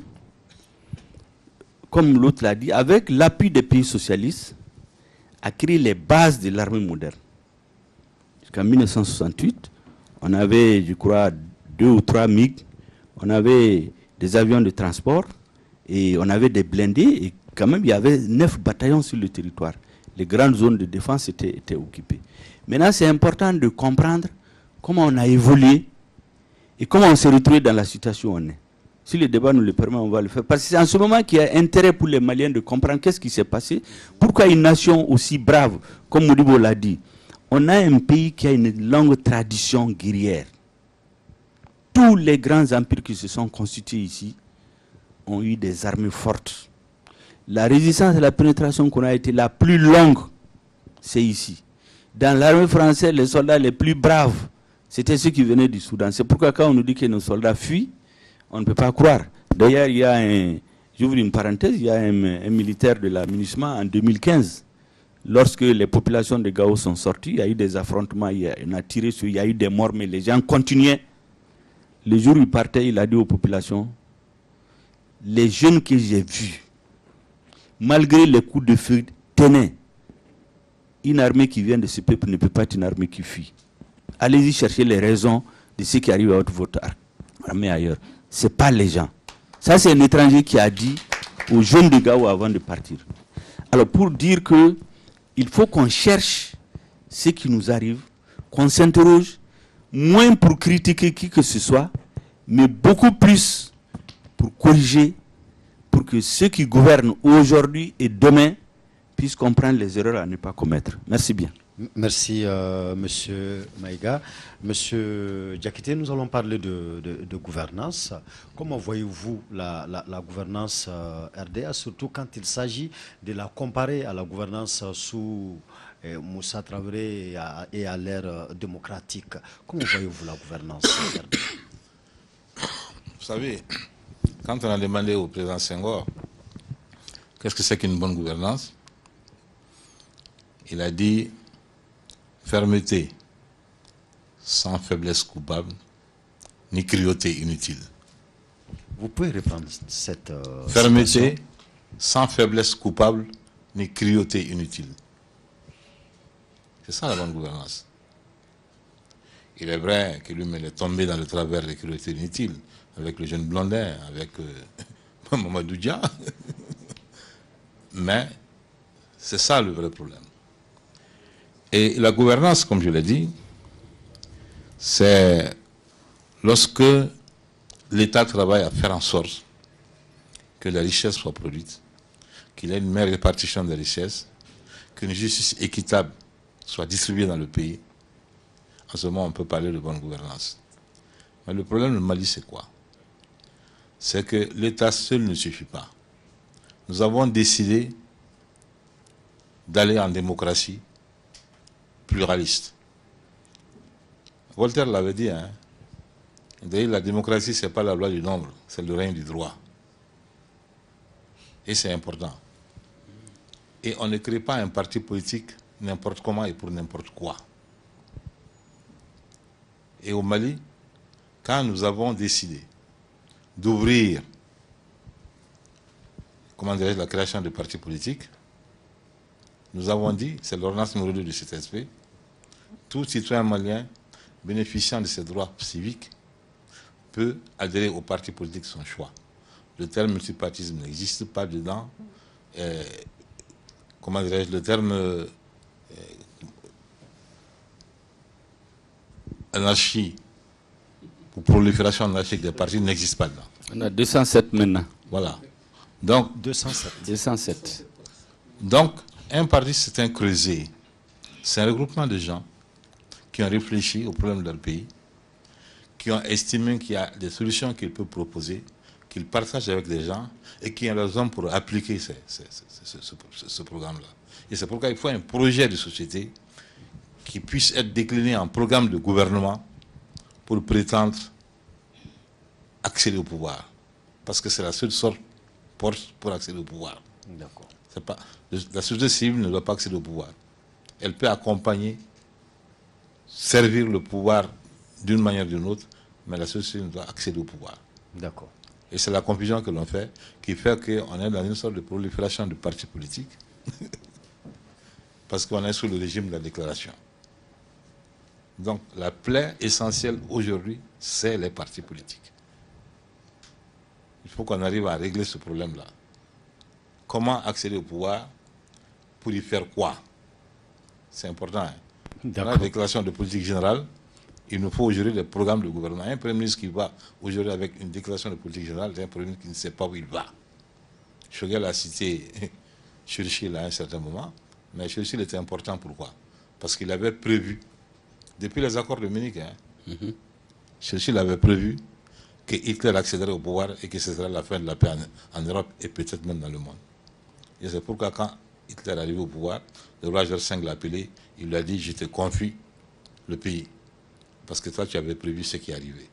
comme l'autre l'a dit, avec l'appui des pays socialistes, a créé les bases de l'armée moderne. Jusqu'en 1968, on avait, je crois, 2 ou 3 MiG, on avait des avions de transport, et on avait des blindés, et quand même il y avait 9 bataillons sur le territoire. Les grandes zones de défense étaient occupées. Maintenant, c'est important de comprendre comment on a évolué et comment on s'est retrouvé dans la situation où on est. Si le débat nous le permet, on va le faire. Parce que c'est en ce moment qu'il y a intérêt pour les Maliens de comprendre qu'est-ce qui s'est passé. Pourquoi une nation aussi brave, comme Modibo l'a dit, on a un pays qui a une longue tradition guerrière. Tous les grands empires qui se sont constitués ici ont eu des armées fortes. La résistance et la pénétration qu'on a été la plus longue, c'est ici. Dans l'armée française, les soldats les plus braves, c'était ceux qui venaient du Soudan. C'est pourquoi quand on nous dit que nos soldats fuient, on ne peut pas croire. D'ailleurs, il y a j'ouvre une parenthèse, il y a un militaire de la MINUSMA en 2015. Lorsque les populations de Gao sont sorties, il y a eu des affrontements, il a tiré sur, il y a eu des morts, mais les gens continuaient. Le jour où il partait, il a dit aux populations, les jeunes que j'ai vus, malgré les coups de feu, tenaient. Une armée qui vient de ce peuple ne peut pas être une armée qui fuit. Allez-y chercher les raisons de ce qui arrive à votre armée ailleurs. Ce n'est pas les gens. Ça, c'est un étranger qui a dit aux jeunes de Gao avant de partir. Alors, pour dire que il faut qu'on cherche ce qui nous arrive, qu'on s'interroge, moins pour critiquer qui que ce soit, mais beaucoup plus pour corriger, pour que ceux qui gouvernent aujourd'hui et demain puissent comprendre les erreurs à ne pas commettre. Merci bien. Merci, Monsieur Maïga. Monsieur Diakité, nous allons parler de gouvernance. Comment voyez-vous la gouvernance RDA, surtout quand il s'agit de la comparer à la gouvernance sous Moussa Traoré et à l'ère démocratique? Comment voyez-vous la gouvernance RDA? Vous savez, quand on a demandé au président Senghor qu'est-ce que c'est qu'une bonne gouvernance, il a dit fermeté sans faiblesse coupable, ni cruauté inutile. Vous pouvez reprendre cette fermeté citation. Sans faiblesse coupable, ni cruauté inutile. C'est ça la bonne gouvernance. Il est vrai que lui-même est tombé dans le travers des cruautés inutiles, avec le jeune Blondin, avec Mamadou Dia. Mais c'est ça le vrai problème. Et la gouvernance, comme je l'ai dit, c'est lorsque l'État travaille à faire en sorte que la richesse soit produite, qu'il y ait une meilleure répartition des richesses, qu'une justice équitable soit distribuée dans le pays. En ce moment, on peut parler de bonne gouvernance. Mais le problème du Mali, c'est quoi? C'est que l'État seul ne suffit pas. Nous avons décidé d'aller en démocratie pluraliste. Voltaire l'avait dit, hein. D'ailleurs, la démocratie, ce n'est pas la loi du nombre, c'est le règne du droit. Et c'est important. Et on ne crée pas un parti politique n'importe comment et pour n'importe quoi. Et au Mali, quand nous avons décidé d'ouvrir, la création de partis politiques, nous avons dit, c'est l'ordonnance numéro 2 du CTSP, tout citoyen malien bénéficiant de ses droits civiques peut adhérer au parti politique de son choix. Le terme multipartisme n'existe pas dedans. Le terme anarchie ou prolifération anarchique des partis n'existe pas dedans. On a 207 maintenant. Voilà. Donc, 207. Donc, un parti, c'est un creuset. C'est un regroupement de gens qui ont réfléchi aux problèmes de leur pays, qui ont estimé qu'il y a des solutions qu'ils peuvent proposer, qu'ils partagent avec des gens et qui ont raison pour appliquer ce programme-là. Et c'est pourquoi il faut un projet de société qui puisse être décliné en programme de gouvernement pour prétendre accéder au pouvoir. Parce que c'est la seule porte pour accéder au pouvoir. D'accord. La société civile ne doit pas accéder au pouvoir. Elle peut accompagner, servir le pouvoir d'une manière ou d'une autre, mais la société civile doit accéder au pouvoir. D'accord. Et c'est la confusion que l'on fait, qui fait qu'on est dans une sorte de prolifération de partis politiques, parce qu'on est sous le régime de la déclaration. Donc la plaie essentielle aujourd'hui, c'est les partis politiques. Il faut qu'on arrive à régler ce problème-là. Comment accéder au pouvoir? Pour y faire quoi? C'est important. Hein? Dans la déclaration de politique générale, il nous faut aujourd'hui des programmes de gouvernement. Un Premier ministre qui va aujourd'hui avec une déclaration de politique générale, c'est un Premier ministre qui ne sait pas où il va. Choguel a cité Churchill à un certain moment, mais Churchill était important. Pourquoi? Parce qu'il avait prévu, depuis les accords de Munich, Churchill avait prévu que Hitler accéderait au pouvoir et que ce serait la fin de la paix en Europe et peut-être même dans le monde. Et c'est pourquoi quand Hitler est arrivé au pouvoir, le roi George V l'a appelé, il lui a dit « Je te confie le pays, parce que toi tu avais prévu ce qui est arrivé ».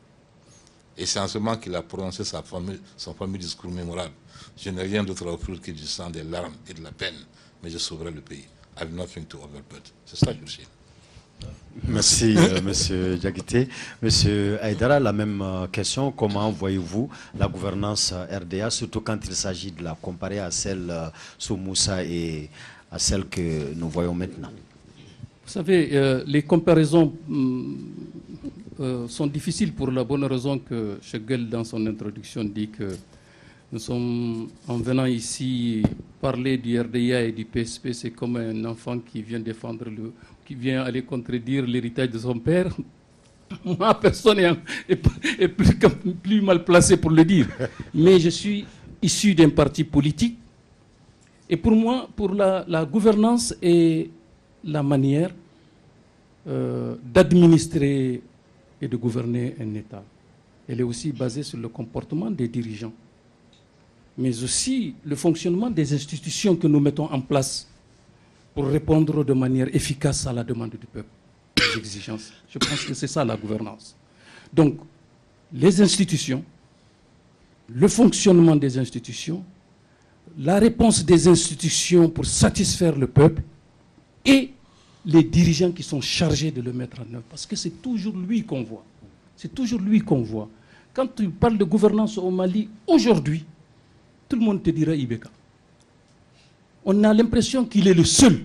Et c'est en ce moment qu'il a prononcé son fameux discours mémorable. « Je n'ai rien d'autre à offrir que du sang, des larmes et de la peine, mais je sauverai le pays. I have nothing to overput ». C'est ça, Churchill. Merci, Monsieur Diakité. Monsieur Aïdara, la même question. Comment voyez-vous la gouvernance RDA, surtout quand il s'agit de la comparer à celle sous Moussa et à celle que nous voyons maintenant? Vous savez, les comparaisons sont difficiles pour la bonne raison que Choguel, dans son introduction, dit que nous sommes, en venant ici, parler du RDA et du PSP, c'est comme un enfant qui vient qui vient aller contredire l'héritage de son père. Moi, personne n'est plus mal placé pour le dire. Mais je suis issu d'un parti politique. Et pour moi, pour la gouvernance et la manière d'administrer et de gouverner un État, elle est aussi basée sur le comportement des dirigeants, mais aussi le fonctionnement des institutions que nous mettons en place pour répondre de manière efficace à la demande du peuple, aux exigences. Je pense que c'est ça la gouvernance. Donc, les institutions, le fonctionnement des institutions, la réponse des institutions pour satisfaire le peuple et les dirigeants qui sont chargés de le mettre en œuvre. Parce que c'est toujours lui qu'on voit. C'est toujours lui qu'on voit. Quand tu parles de gouvernance au Mali, aujourd'hui, tout le monde te dira Ibeka. On a l'impression qu'il est le seul.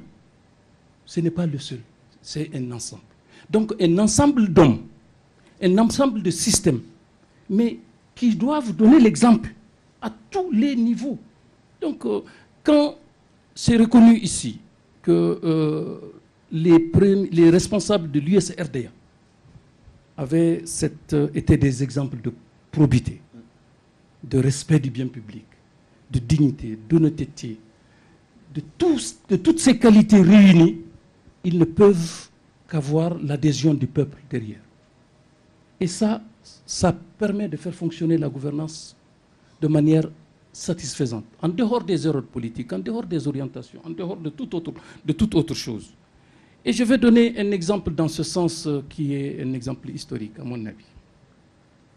Ce n'est pas le seul, c'est un ensemble. Donc un ensemble d'hommes, un ensemble de systèmes, mais qui doivent donner l'exemple à tous les niveaux. Donc quand c'est reconnu ici que les responsables de l'USRDA étaient des exemples de probité, de respect du bien public, de dignité, d'honnêteté, de toutes ces qualités réunies, ils ne peuvent qu'avoir l'adhésion du peuple derrière. Et ça permet de faire fonctionner la gouvernance de manière satisfaisante, en dehors des erreurs politiques, en dehors des orientations, en dehors de toute autre chose. Et je vais donner un exemple dans ce sens qui est un exemple historique, à mon avis.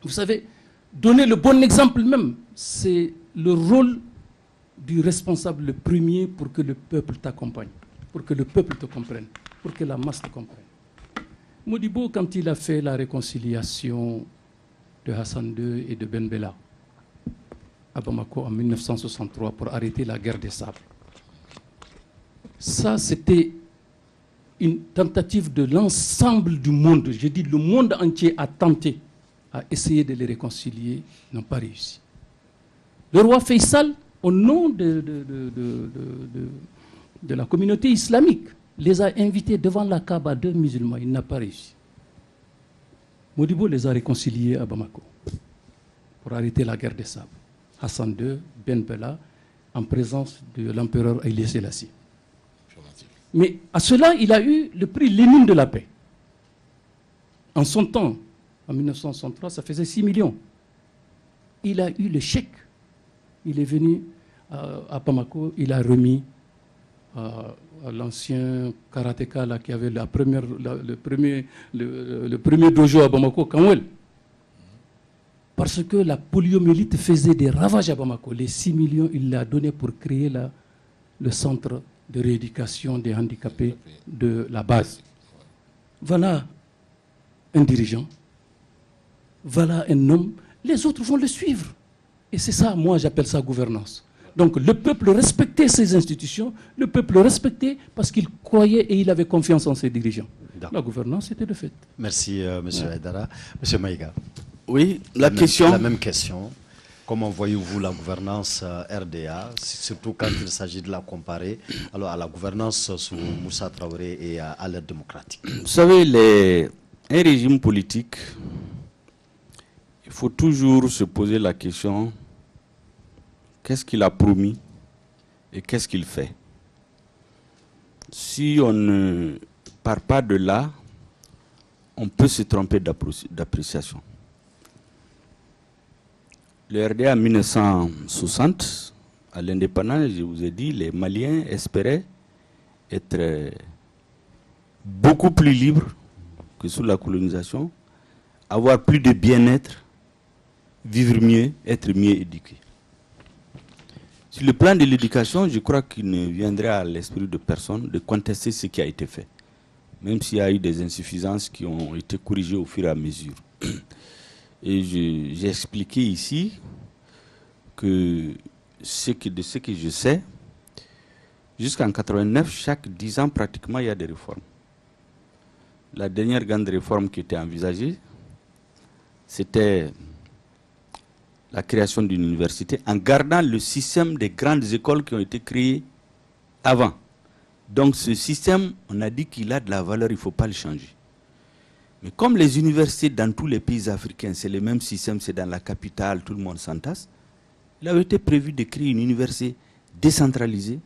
Vous savez, donner le bon exemple même, c'est le rôle du responsable le premier pour que le peuple t'accompagne, pour que le peuple te comprenne, pour que la masse te comprenne. Modibo, quand il a fait la réconciliation de Hassan II et de Ben Bella à Bamako en 1963 pour arrêter la guerre des sables, ça c'était une tentative de l'ensemble du monde. Je dis le monde entier a tenté à essayer de les réconcilier, n'ont pas réussi. Le roi Faisal, au nom de la communauté islamique, les a invités devant la Kaaba, 2 musulmans, il n'a pas réussi. Modibo les a réconciliés à Bamako pour arrêter la guerre des sables. Hassan II, Ben Bella, en présence de l'empereur Haïlé Sélassie. Mais à cela, il a eu le prix Lénine de la paix. En son temps, en 1963, ça faisait 6 millions. Il a eu le chèque. Il est venu à Bamako, il a remis à l'ancien karatéka là, qui avait le premier dojo à Bamako, Kamwel. Parce que la poliomyélite faisait des ravages à Bamako. Les 6 millions, il l'a donné pour créer le centre de rééducation des handicapés de la base. Voilà un dirigeant, voilà un homme, les autres vont le suivre. Et c'est ça, moi j'appelle ça gouvernance. Donc le peuple respectait ses institutions, le peuple respectait parce qu'il croyait et il avait confiance en ses dirigeants. La gouvernance était de fait. Merci M. Haïdara. M. Maïga. Oui, la même question. Comment voyez-vous la gouvernance RDA, surtout quand il s'agit de la comparer alors, à la gouvernance sous Moussa Traoré et à l'ère démocratique? Vous savez, un régime politique, il faut toujours se poser la question, qu'est-ce qu'il a promis et qu'est-ce qu'il fait? Si on ne part pas de là, on peut se tromper d'appréciation. Le RDA en 1960, à l'indépendance, je vous ai dit, les Maliens espéraient être beaucoup plus libres que sous la colonisation, avoir plus de bien-être, vivre mieux, être mieux éduqués. Sur le plan de l'éducation, je crois qu'il ne viendrait à l'esprit de personne de contester ce qui a été fait, même s'il y a eu des insuffisances qui ont été corrigées au fur et à mesure. Et j'ai expliqué ici que de ce que je sais, jusqu'en 89, chaque 10 ans pratiquement, il y a des réformes. La dernière grande réforme qui était envisagée, c'était la création d'une université en gardant le système des grandes écoles qui ont été créées avant. Donc ce système, on a dit qu'il a de la valeur, il ne faut pas le changer. Mais comme les universités dans tous les pays africains, c'est le même système, c'est dans la capitale, tout le monde s'entasse, il avait été prévu de créer une université décentralisée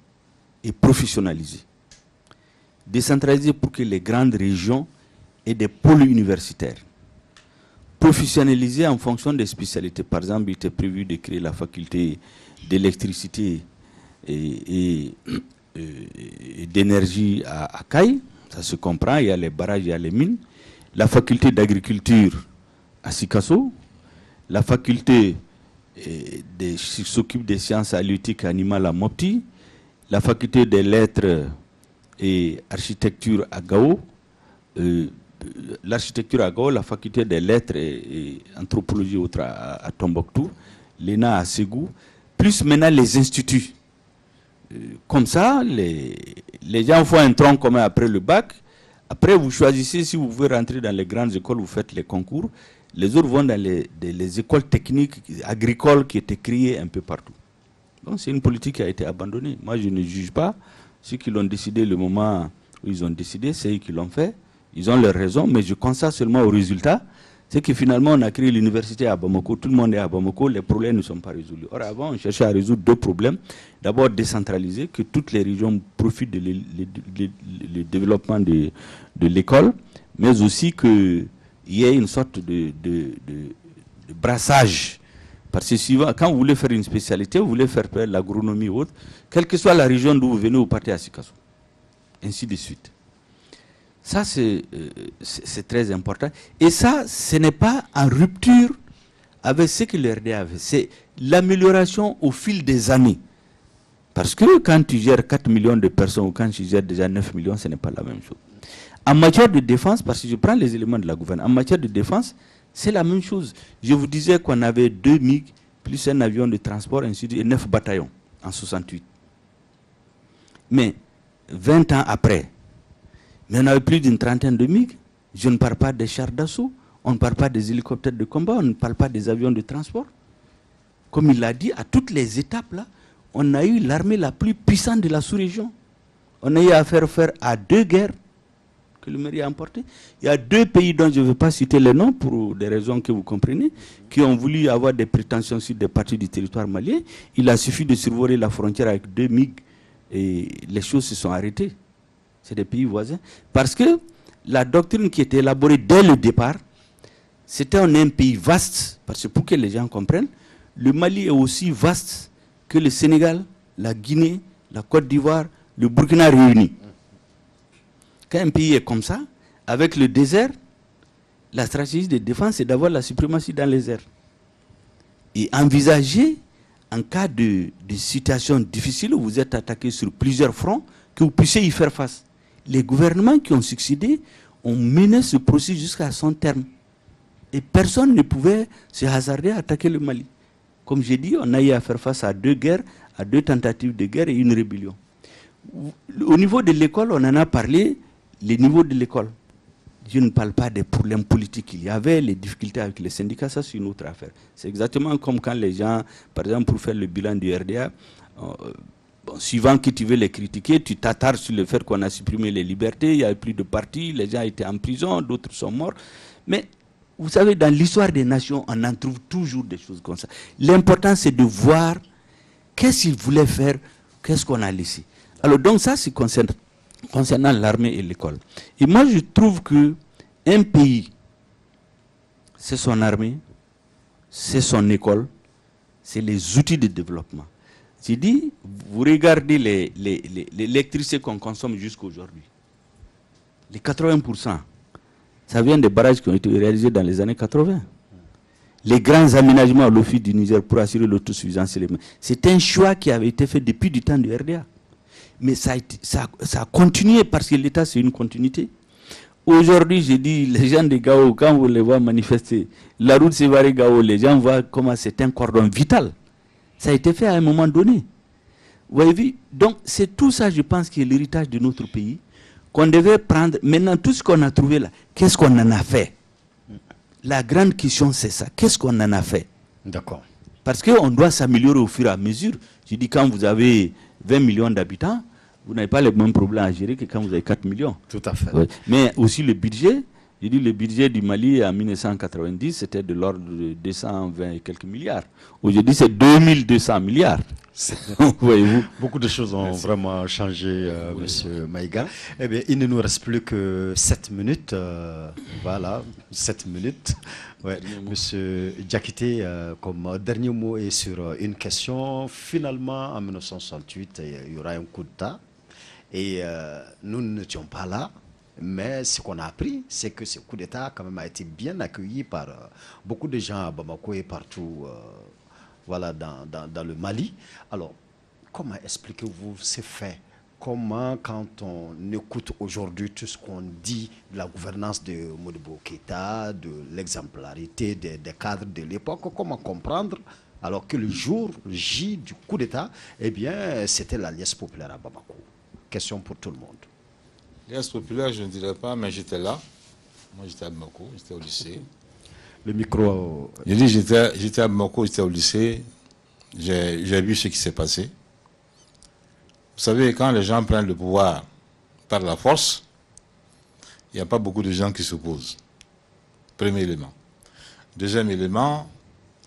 et professionnalisée. Décentralisée pour que les grandes régions aient des pôles universitaires. Professionnalisée en fonction des spécialités. Par exemple, il était prévu de créer la faculté d'électricité et d'énergie à Kaï. Ça se comprend, il y a les barrages, il y a les mines. La faculté d'agriculture à Sikasso, la faculté qui s'occupe des sciences halieutiques et animales à Mopti, la faculté des lettres et architecture à Gao, l'architecture à Gao, la faculté des lettres et anthropologie autre à Tombouctou, l'ENA à Ségou, plus maintenant les instituts. Comme ça, les gens font un tronc commun après le bac. Après, vous choisissez si vous voulez rentrer dans les grandes écoles, vous faites les concours. Les autres vont dans les écoles techniques agricoles qui étaient créées un peu partout. Donc c'est une politique qui a été abandonnée. Moi, je ne juge pas. Ceux qui l'ont décidé le moment où ils ont décidé, c'est eux qui l'ont fait. Ils ont leurs raisons, mais je constate seulement au résultat. c'est que finalement on a créé l'université à Bamako, tout le monde est à Bamako, les problèmes ne sont pas résolus. Or avant on cherchait à résoudre deux problèmes. D'abord décentraliser, que toutes les régions profitent de le développement de l'école, mais aussi qu'il y ait une sorte de brassage. Parce que souvent, quand vous voulez faire une spécialité, vous voulez faire l'agronomie ou autre, quelle que soit la région d'où vous venez, vous partez à Sikasso. Ainsi de suite. Ça, c'est très important. Et ça, ce n'est pas en rupture avec ce que le RDA avait. C'est l'amélioration au fil des années. Parce que quand tu gères 4 millions de personnes ou quand tu gères déjà 9 millions, ce n'est pas la même chose. En matière de défense, parce que je prends les éléments de la gouvernance, en matière de défense, c'est la même chose. Je vous disais qu'on avait 2 MiG, plus un avion de transport, ainsi de suite, et 9 bataillons en 68. Mais 20 ans après, mais on avait plus d'une trentaine de MiG. Je ne parle pas des chars d'assaut, on ne parle pas des hélicoptères de combat, on ne parle pas des avions de transport. Comme il l'a dit, à toutes les étapes, là, on a eu l'armée la plus puissante de la sous-région. On a eu à faire à 2 guerres que le Mali a emportées. Il y a 2 pays dont je ne veux pas citer les noms pour des raisons que vous comprenez, qui ont voulu avoir des prétentions sur des parties du territoire malien. Il a suffi de survoler la frontière avec 2 MiG et les choses se sont arrêtées. C'est des pays voisins. Parce que la doctrine qui était élaborée dès le départ, c'était un pays vaste, parce que pour que les gens comprennent, le Mali est aussi vaste que le Sénégal, la Guinée, la Côte d'Ivoire, le Burkina réunis. Quand un pays est comme ça, avec le désert, la stratégie de défense, c'est d'avoir la suprématie dans les airs. Et envisager, en cas de situation difficile où vous êtes attaqué sur plusieurs fronts, que vous puissiez y faire face. Les gouvernements qui ont succédé ont mené ce processus jusqu'à son terme. Et personne ne pouvait se hasarder à attaquer le Mali. Comme j'ai dit, on a eu à faire face à 2 guerres, à 2 tentatives de guerre et une rébellion. Au niveau de l'école, on en a parlé, les niveaux de l'école. Je ne parle pas des problèmes politiques qu'il y avait, les difficultés avec les syndicats, ça c'est une autre affaire. C'est exactement comme quand les gens, par exemple pour faire le bilan du RDA, suivant que tu veux les critiquer, tu t'attardes sur le fait qu'on a supprimé les libertés, il n'y a plus de partis, les gens étaient en prison, d'autres sont morts. Mais vous savez, dans l'histoire des nations, on en trouve toujours des choses comme ça. L'important, c'est de voir qu'est-ce qu'ils voulaient faire, qu'est-ce qu'on a laissé. Alors, donc ça, c'est concernant l'armée et l'école. Et moi, je trouve qu'un pays, c'est son armée, c'est son école, c'est les outils de développement. J'ai dit, vous regardez l'électricité qu'on consomme jusqu'à aujourd'hui. Les 80%. Ça vient des barrages qui ont été réalisés dans les années 80. Les grands aménagements à l'office du Niger pour assurer l'autosuffisance. C'est un choix qui avait été fait depuis du temps du RDA. Mais ça a continué parce que l'État, c'est une continuité. Aujourd'hui, j'ai dit, les gens de Gao, quand vous les voyez manifester, la route Sévaré-Gao, les gens voient comment c'est un cordon vital. Ça a été fait à un moment donné. Vous avez vu? Donc, c'est tout ça, je pense, qui est l'héritage de notre pays, qu'on devait prendre. Maintenant, tout ce qu'on a trouvé là, qu'est-ce qu'on en a fait? La grande question, c'est ça. Qu'est-ce qu'on en a fait? D'accord. Parce qu'on doit s'améliorer au fur et à mesure. Je dis, quand vous avez 20 millions d'habitants, vous n'avez pas les mêmes problèmes à gérer que quand vous avez 4 millions. Tout à fait. Ouais. Mais aussi le budget. Je dis, le budget du Mali en 1990, c'était de l'ordre de 220 et quelques milliards. Aujourd'hui, c'est 2200 milliards. Voyez-vous. Beaucoup de choses ont vraiment changé, Monsieur Maïga. Eh bien, il ne nous reste plus que 7 minutes. Voilà, 7 minutes. Ouais. Monsieur Diakité, comme dernier mot est sur une question. Finalement, en 1968, il y aura un coup d'État. Et nous n'étions pas là. Mais ce qu'on a appris, c'est que ce coup d'État quand même a été bien accueilli par beaucoup de gens à Bamako et partout voilà, dans le Mali. Alors, comment expliquez-vous ces faits? Comment, quand on écoute aujourd'hui tout ce qu'on dit de la gouvernance de Modibo Keïta, de l'exemplarité des cadres de l'époque, comment comprendre alors que le jour J du coup d'État, eh bien, c'était l'Alliance populaire à Bamako? Question pour tout le monde. L'Alliance populaire, je ne dirais pas, mais j'étais là. Moi, j'étais à Bamako, j'étais au lycée. Le micro... Je dis, j'étais à Bamako, j'étais au lycée. J'ai vu ce qui s'est passé. Vous savez, quand les gens prennent le pouvoir par la force, il n'y a pas beaucoup de gens qui s'opposent. Premier élément. Deuxième élément,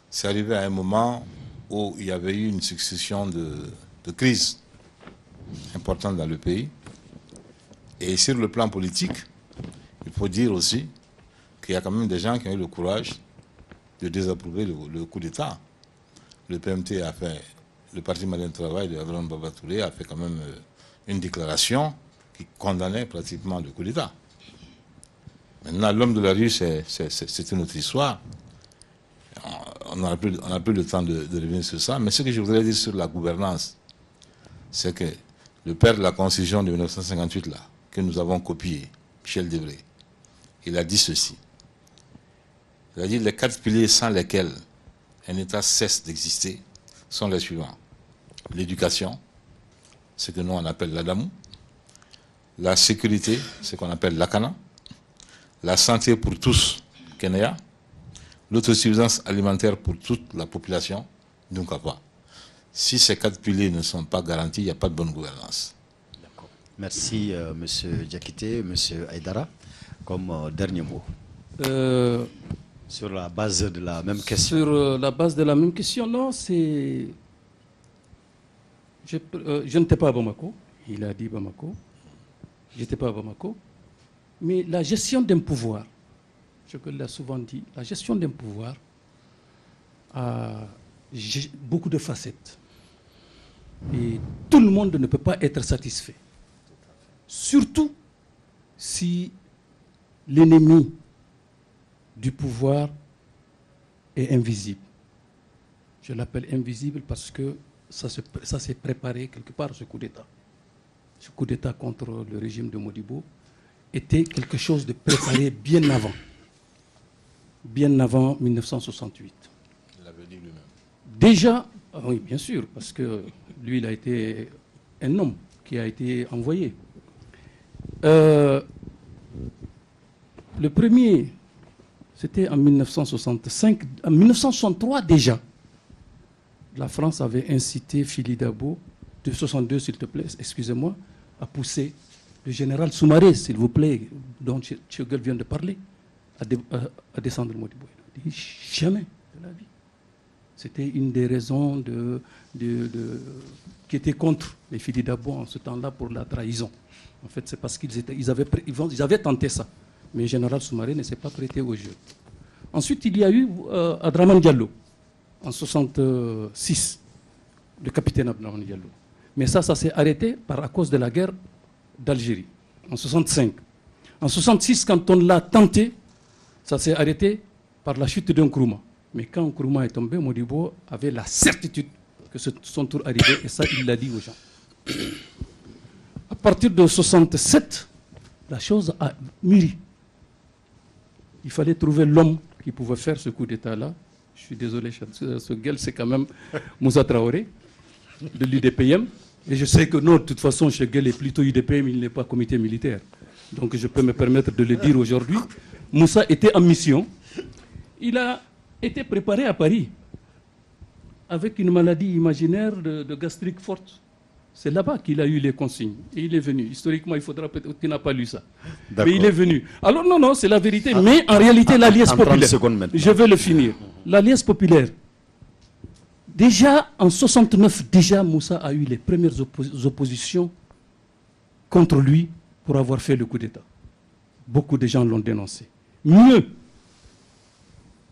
c'est arrivé à un moment où il y avait eu une succession de crises importantes dans le pays. Et sur le plan politique, il faut dire aussi qu'il y a quand même des gens qui ont eu le courage de désapprouver le coup d'État. Le PMT a fait, le Parti malien de travail de Abraham Babatouré a fait quand même une déclaration qui condamnait pratiquement le coup d'État. Maintenant, l'homme de la rue, c'est une autre histoire. On n'a plus le temps de revenir sur ça. Mais ce que je voudrais dire sur la gouvernance, c'est que le père de la Constitution de 1958, là, que nous avons copié, Michel Debré, il a dit ceci. Il a dit les 4 piliers sans lesquels un État cesse d'exister sont les suivants. L'éducation, ce que nous on appelle l'Adamou. La sécurité, ce qu'on appelle l'Akana. La santé pour tous, Kenya. L'autosuffisance alimentaire pour toute la population, donc pas. Si ces 4 piliers ne sont pas garantis, il n'y a pas de bonne gouvernance. D'accord. Merci, M. Diakité, M. Aïdara. Comme dernier mot. Sur la base de la même question. Sur la base de la même question, non, c'est... Je n'étais pas à Bamako, il a dit Bamako. Je n'étais pas à Bamako. Mais la gestion d'un pouvoir, je l'ai souvent dit, la gestion d'un pouvoir a beaucoup de facettes. Et tout le monde ne peut pas être satisfait. Surtout si l'ennemi du pouvoir est invisible. Je l'appelle invisible parce que ça s'est préparé quelque part, ce coup d'État. Ce coup d'État contre le régime de Modibo était quelque chose de préparé bien avant 1968. Il l'avait dit lui-même. Déjà, oui, bien sûr, parce que lui, il a été un homme qui a été envoyé. Le premier, c'était en 1965. En 1963 déjà, la France avait incité Fili Dabo, de 62 s'il te plaît, excusez-moi, à pousser le général Soumaré, s'il vous plaît, dont Tchegel vient de parler, à descendre le Modibo. Il a dit jamais de la vie. C'était une des raisons qui était contre les Fili Dabo en ce temps-là pour la trahison. En fait, c'est parce qu'ils avaient tenté ça. Mais le général Soumaré ne s'est pas prêté au jeu. Ensuite, il y a eu Adraman Diallo, en 1966, le capitaine Adraman Diallo. Mais ça s'est arrêté à cause de la guerre d'Algérie, en 1965. En 1966, quand on l'a tenté, ça s'est arrêté par la chute d'un Nkrumah. Mais quand Nkrumah est tombé, Modibo avait la certitude que son tour arrivait, et ça, il l'a dit aux gens. À partir de 1967, la chose a mûri. Il fallait trouver l'homme qui pouvait faire ce coup d'État-là. Je suis désolé, ce gars, c'est quand même Moussa Traoré, de l'UDPM. Et je sais que non, de toute façon, Chegel est plutôt UDPM, il n'est pas comité militaire. Donc je peux me permettre de le dire aujourd'hui. Moussa était en mission. Il a été préparé à Paris avec une maladie imaginaire de gastrique forte. C'est là-bas qu'il a eu les consignes. Et il est venu. Historiquement, il faudra peut-être qu'il n'a pas lu ça. Mais il est venu. Alors non, c'est la vérité. Mais en réalité, l'Alliance populaire, je vais le finir. L'Alliance populaire, déjà en 69, déjà Moussa a eu les premières oppositions contre lui pour avoir fait le coup d'État. Beaucoup de gens l'ont dénoncé. Mieux,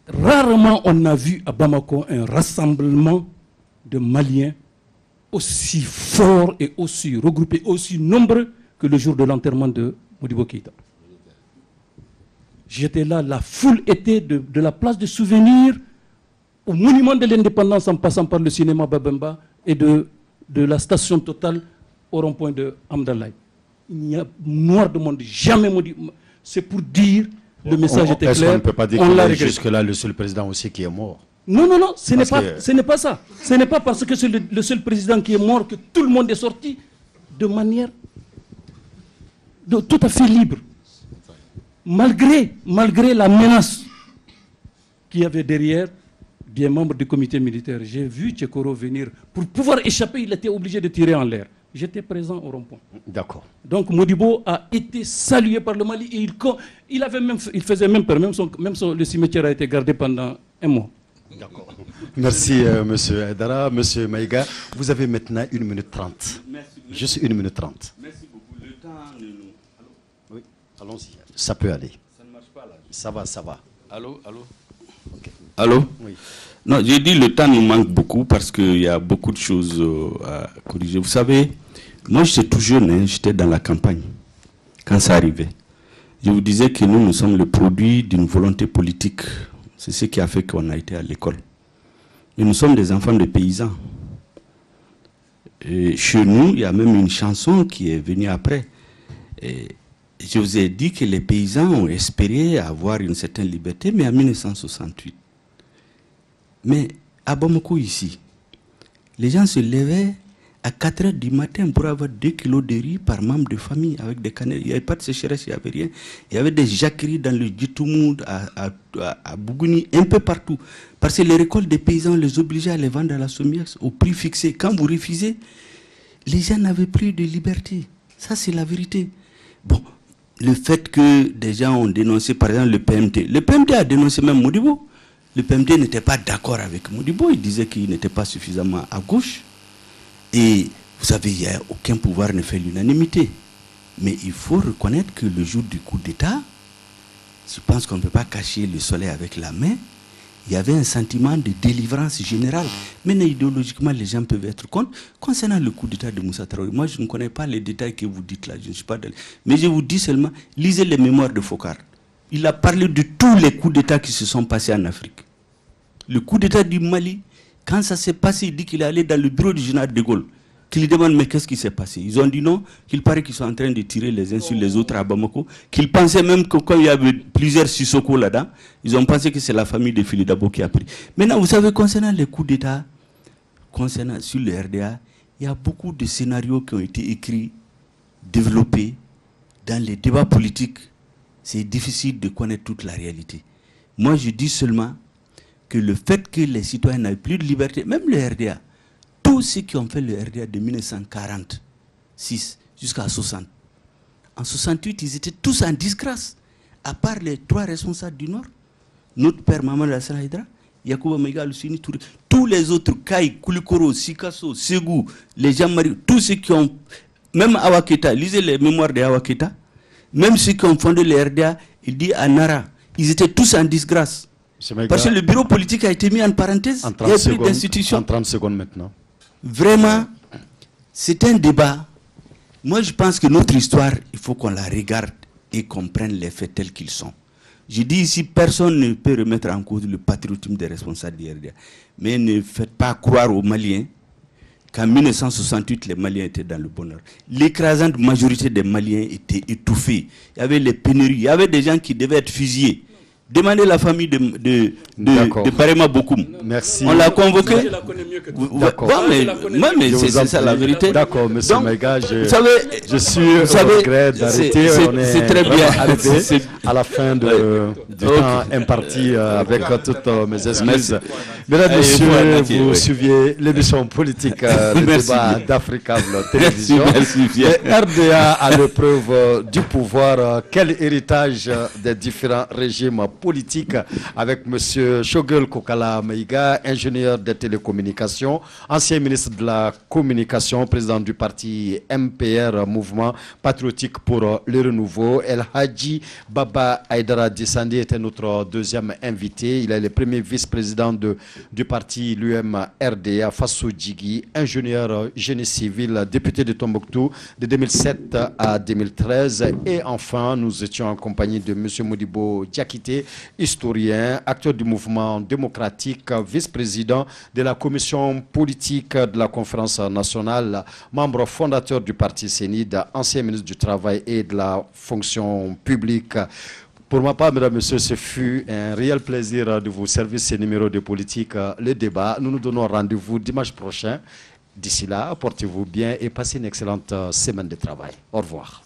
rarement on a vu à Bamako un rassemblement de Maliens aussi fort et aussi regroupé, aussi nombreux que le jour de l'enterrement de Modibo Keïta. J'étais là, la foule était de la place de souvenir au monument de l'indépendance en passant par le cinéma Babemba et de la station Total au rond-point de Amdalaï. Il n'y a noir de monde, jamais Modibo. C'est pour dire, le message était clair. On ne peut pas dire que jusque-là, le seul président aussi qui est mort. Non, ce n'est pas ça. Ce n'est pas parce que c'est le seul président qui est mort que tout le monde est sorti de manière tout à fait libre. Malgré la menace qu'il y avait derrière des membres du comité militaire. J'ai vu Tchekoro venir. Pour pouvoir échapper, il était obligé de tirer en l'air. J'étais présent au rond-point. D'accord. Donc Modibo a été salué par le Mali et il faisait même peur. Le cimetière a été gardé pendant un mois. D'accord. Merci, monsieur Aidara. Monsieur Maïga, vous avez maintenant 1 minute 30. Merci. Juste 1 minute 30. Merci beaucoup. Le temps ne nous... Allô? Oui, allons-y. Ça peut aller. Ça ne marche pas là. Ça va, ça va. Allô? Okay. Allô? Oui. Non, j'ai dit le temps nous manque beaucoup parce qu'il y a beaucoup de choses à corriger. Vous savez, moi j'étais tout jeune, hein, j'étais dans la campagne quand ça arrivait. Je vous disais que nous sommes le produit d'une volonté politique. C'est ce qui a fait qu'on a été à l'école. Et nous sommes des enfants de paysans. Et chez nous, il y a même une chanson qui est venue après. Et je vous ai dit que les paysans ont espéré avoir une certaine liberté, mais en 1968. Mais à Bamako ici, les gens se levaient à 4 h du matin pour avoir 2 kilos de riz par membre de famille avec des cannelles. Il n'y avait pas de sécheresse, il n'y avait rien. Il y avait des jacqueries dans le Djitoumou, à Bougouni, un peu partout. Parce que les récoltes des paysans les obligeaient à les vendre à la Somiex au prix fixé. Quand vous refusez, les gens n'avaient plus de liberté. Ça, c'est la vérité. Bon, le fait que des gens ont dénoncé, par exemple, le PMT. Le PMT a dénoncé même Modibo. Le PMT n'était pas d'accord avec Modibo. Il disait qu'il n'était pas suffisamment à gauche. Et vous savez, il n'y a aucun pouvoir ne fait l'unanimité. Mais il faut reconnaître que le jour du coup d'État, je pense qu'on ne peut pas cacher le soleil avec la main. Il y avait un sentiment de délivrance générale. Maintenant, idéologiquement, les gens peuvent être contre. Concernant le coup d'État de Moussa Traoré, moi, je ne connais pas les détails que vous dites là. Je ne suis pas mais je vous dis seulement, lisez les mémoires de Focard. Il a parlé de tous les coups d'État qui se sont passés en Afrique. Le coup d'État du Mali, quand ça s'est passé, il dit qu'il est allé dans le bureau du général de Gaulle. Qu'il lui demande, mais qu'est-ce qui s'est passé? Ils ont dit non, qu'il paraît qu'ils sont en train de tirer les uns sur les autres à Bamako. Qu'ils pensaient même que quand il y avait plusieurs Sissoko là-dedans, ils ont pensé que c'est la famille de Philippe Dabo qui a pris. Maintenant, vous savez, concernant les coups d'État, concernant sur le RDA, il y a beaucoup de scénarios qui ont été écrits, développés dans les débats politiques. C'est difficile de connaître toute la réalité. Moi, je dis seulement que le fait que les citoyens n'avaient plus de liberté, même le RDA, tous ceux qui ont fait le RDA de 1946 jusqu'à 60, en 68, ils étaient tous en disgrâce, à part les 3 responsables du Nord, notre père Mamadou Hassan Haïdara, Yacouba Maïga Lucini Touré, tous les autres, Kaï, Koulikoro, Sikasso, Ségou, les Jean-Marie, tous ceux qui ont, même Awaketa, lisez les mémoires de Awaketa, même ceux qui ont fondé le RDA, il dit à Nara, ils étaient tous en disgrâce. Parce que le bureau politique a été mis en parenthèse, il n'y a plus d'institution. En 30 secondes maintenant. Vraiment, c'est un débat. Moi, je pense que notre histoire, il faut qu'on la regarde et qu'on prenne les faits tels qu'ils sont. Je dis ici, personne ne peut remettre en cause le patriotisme des responsables du RDA. Mais ne faites pas croire aux Maliens qu'en 1968, les Maliens étaient dans le bonheur. L'écrasante majorité des Maliens étaient étouffés. Il y avait les pénuries, il y avait des gens qui devaient être fusillés. Demandez la famille de Barema Bokoum. Merci. On l'a convoqué. Je la connais mieux que toi. D'accord. Mais c'est ça la vérité. D'accord, monsieur Maïga, je suis au regret d'arrêter. C'est très bien arrivé à la fin du temps imparti avec toutes mes excuses. Mesdames et messieurs, vous suiviez l'émission politique le débat d'Africa Télévision. RDA à l'épreuve du pouvoir. Quel héritage des différents régimes politique avec M. Shogel Kokala Maïga, ingénieur des télécommunications, ancien ministre de la communication, président du parti MPR, Mouvement Patriotique pour le Renouveau. El Hadji Baba Aïdara Dissandi était notre deuxième invité. Il est le premier vice-président du parti l'UM-RDA, Fassou Djigui, ingénieur génie civil, député de Tombouctou de 2007 à 2013. Et enfin, nous étions en compagnie de M. Modibo Diakité, historien, acteur du mouvement démocratique, vice-président de la commission politique de la conférence nationale, membre fondateur du parti Sénide, ancien ministre du Travail et de la fonction publique. Pour ma part, mesdames et messieurs, ce fut un réel plaisir de vous servir ce numéro de politique, le débat. Nous nous donnons rendez-vous dimanche prochain. D'ici là, portez-vous bien et passez une excellente semaine de travail. Au revoir.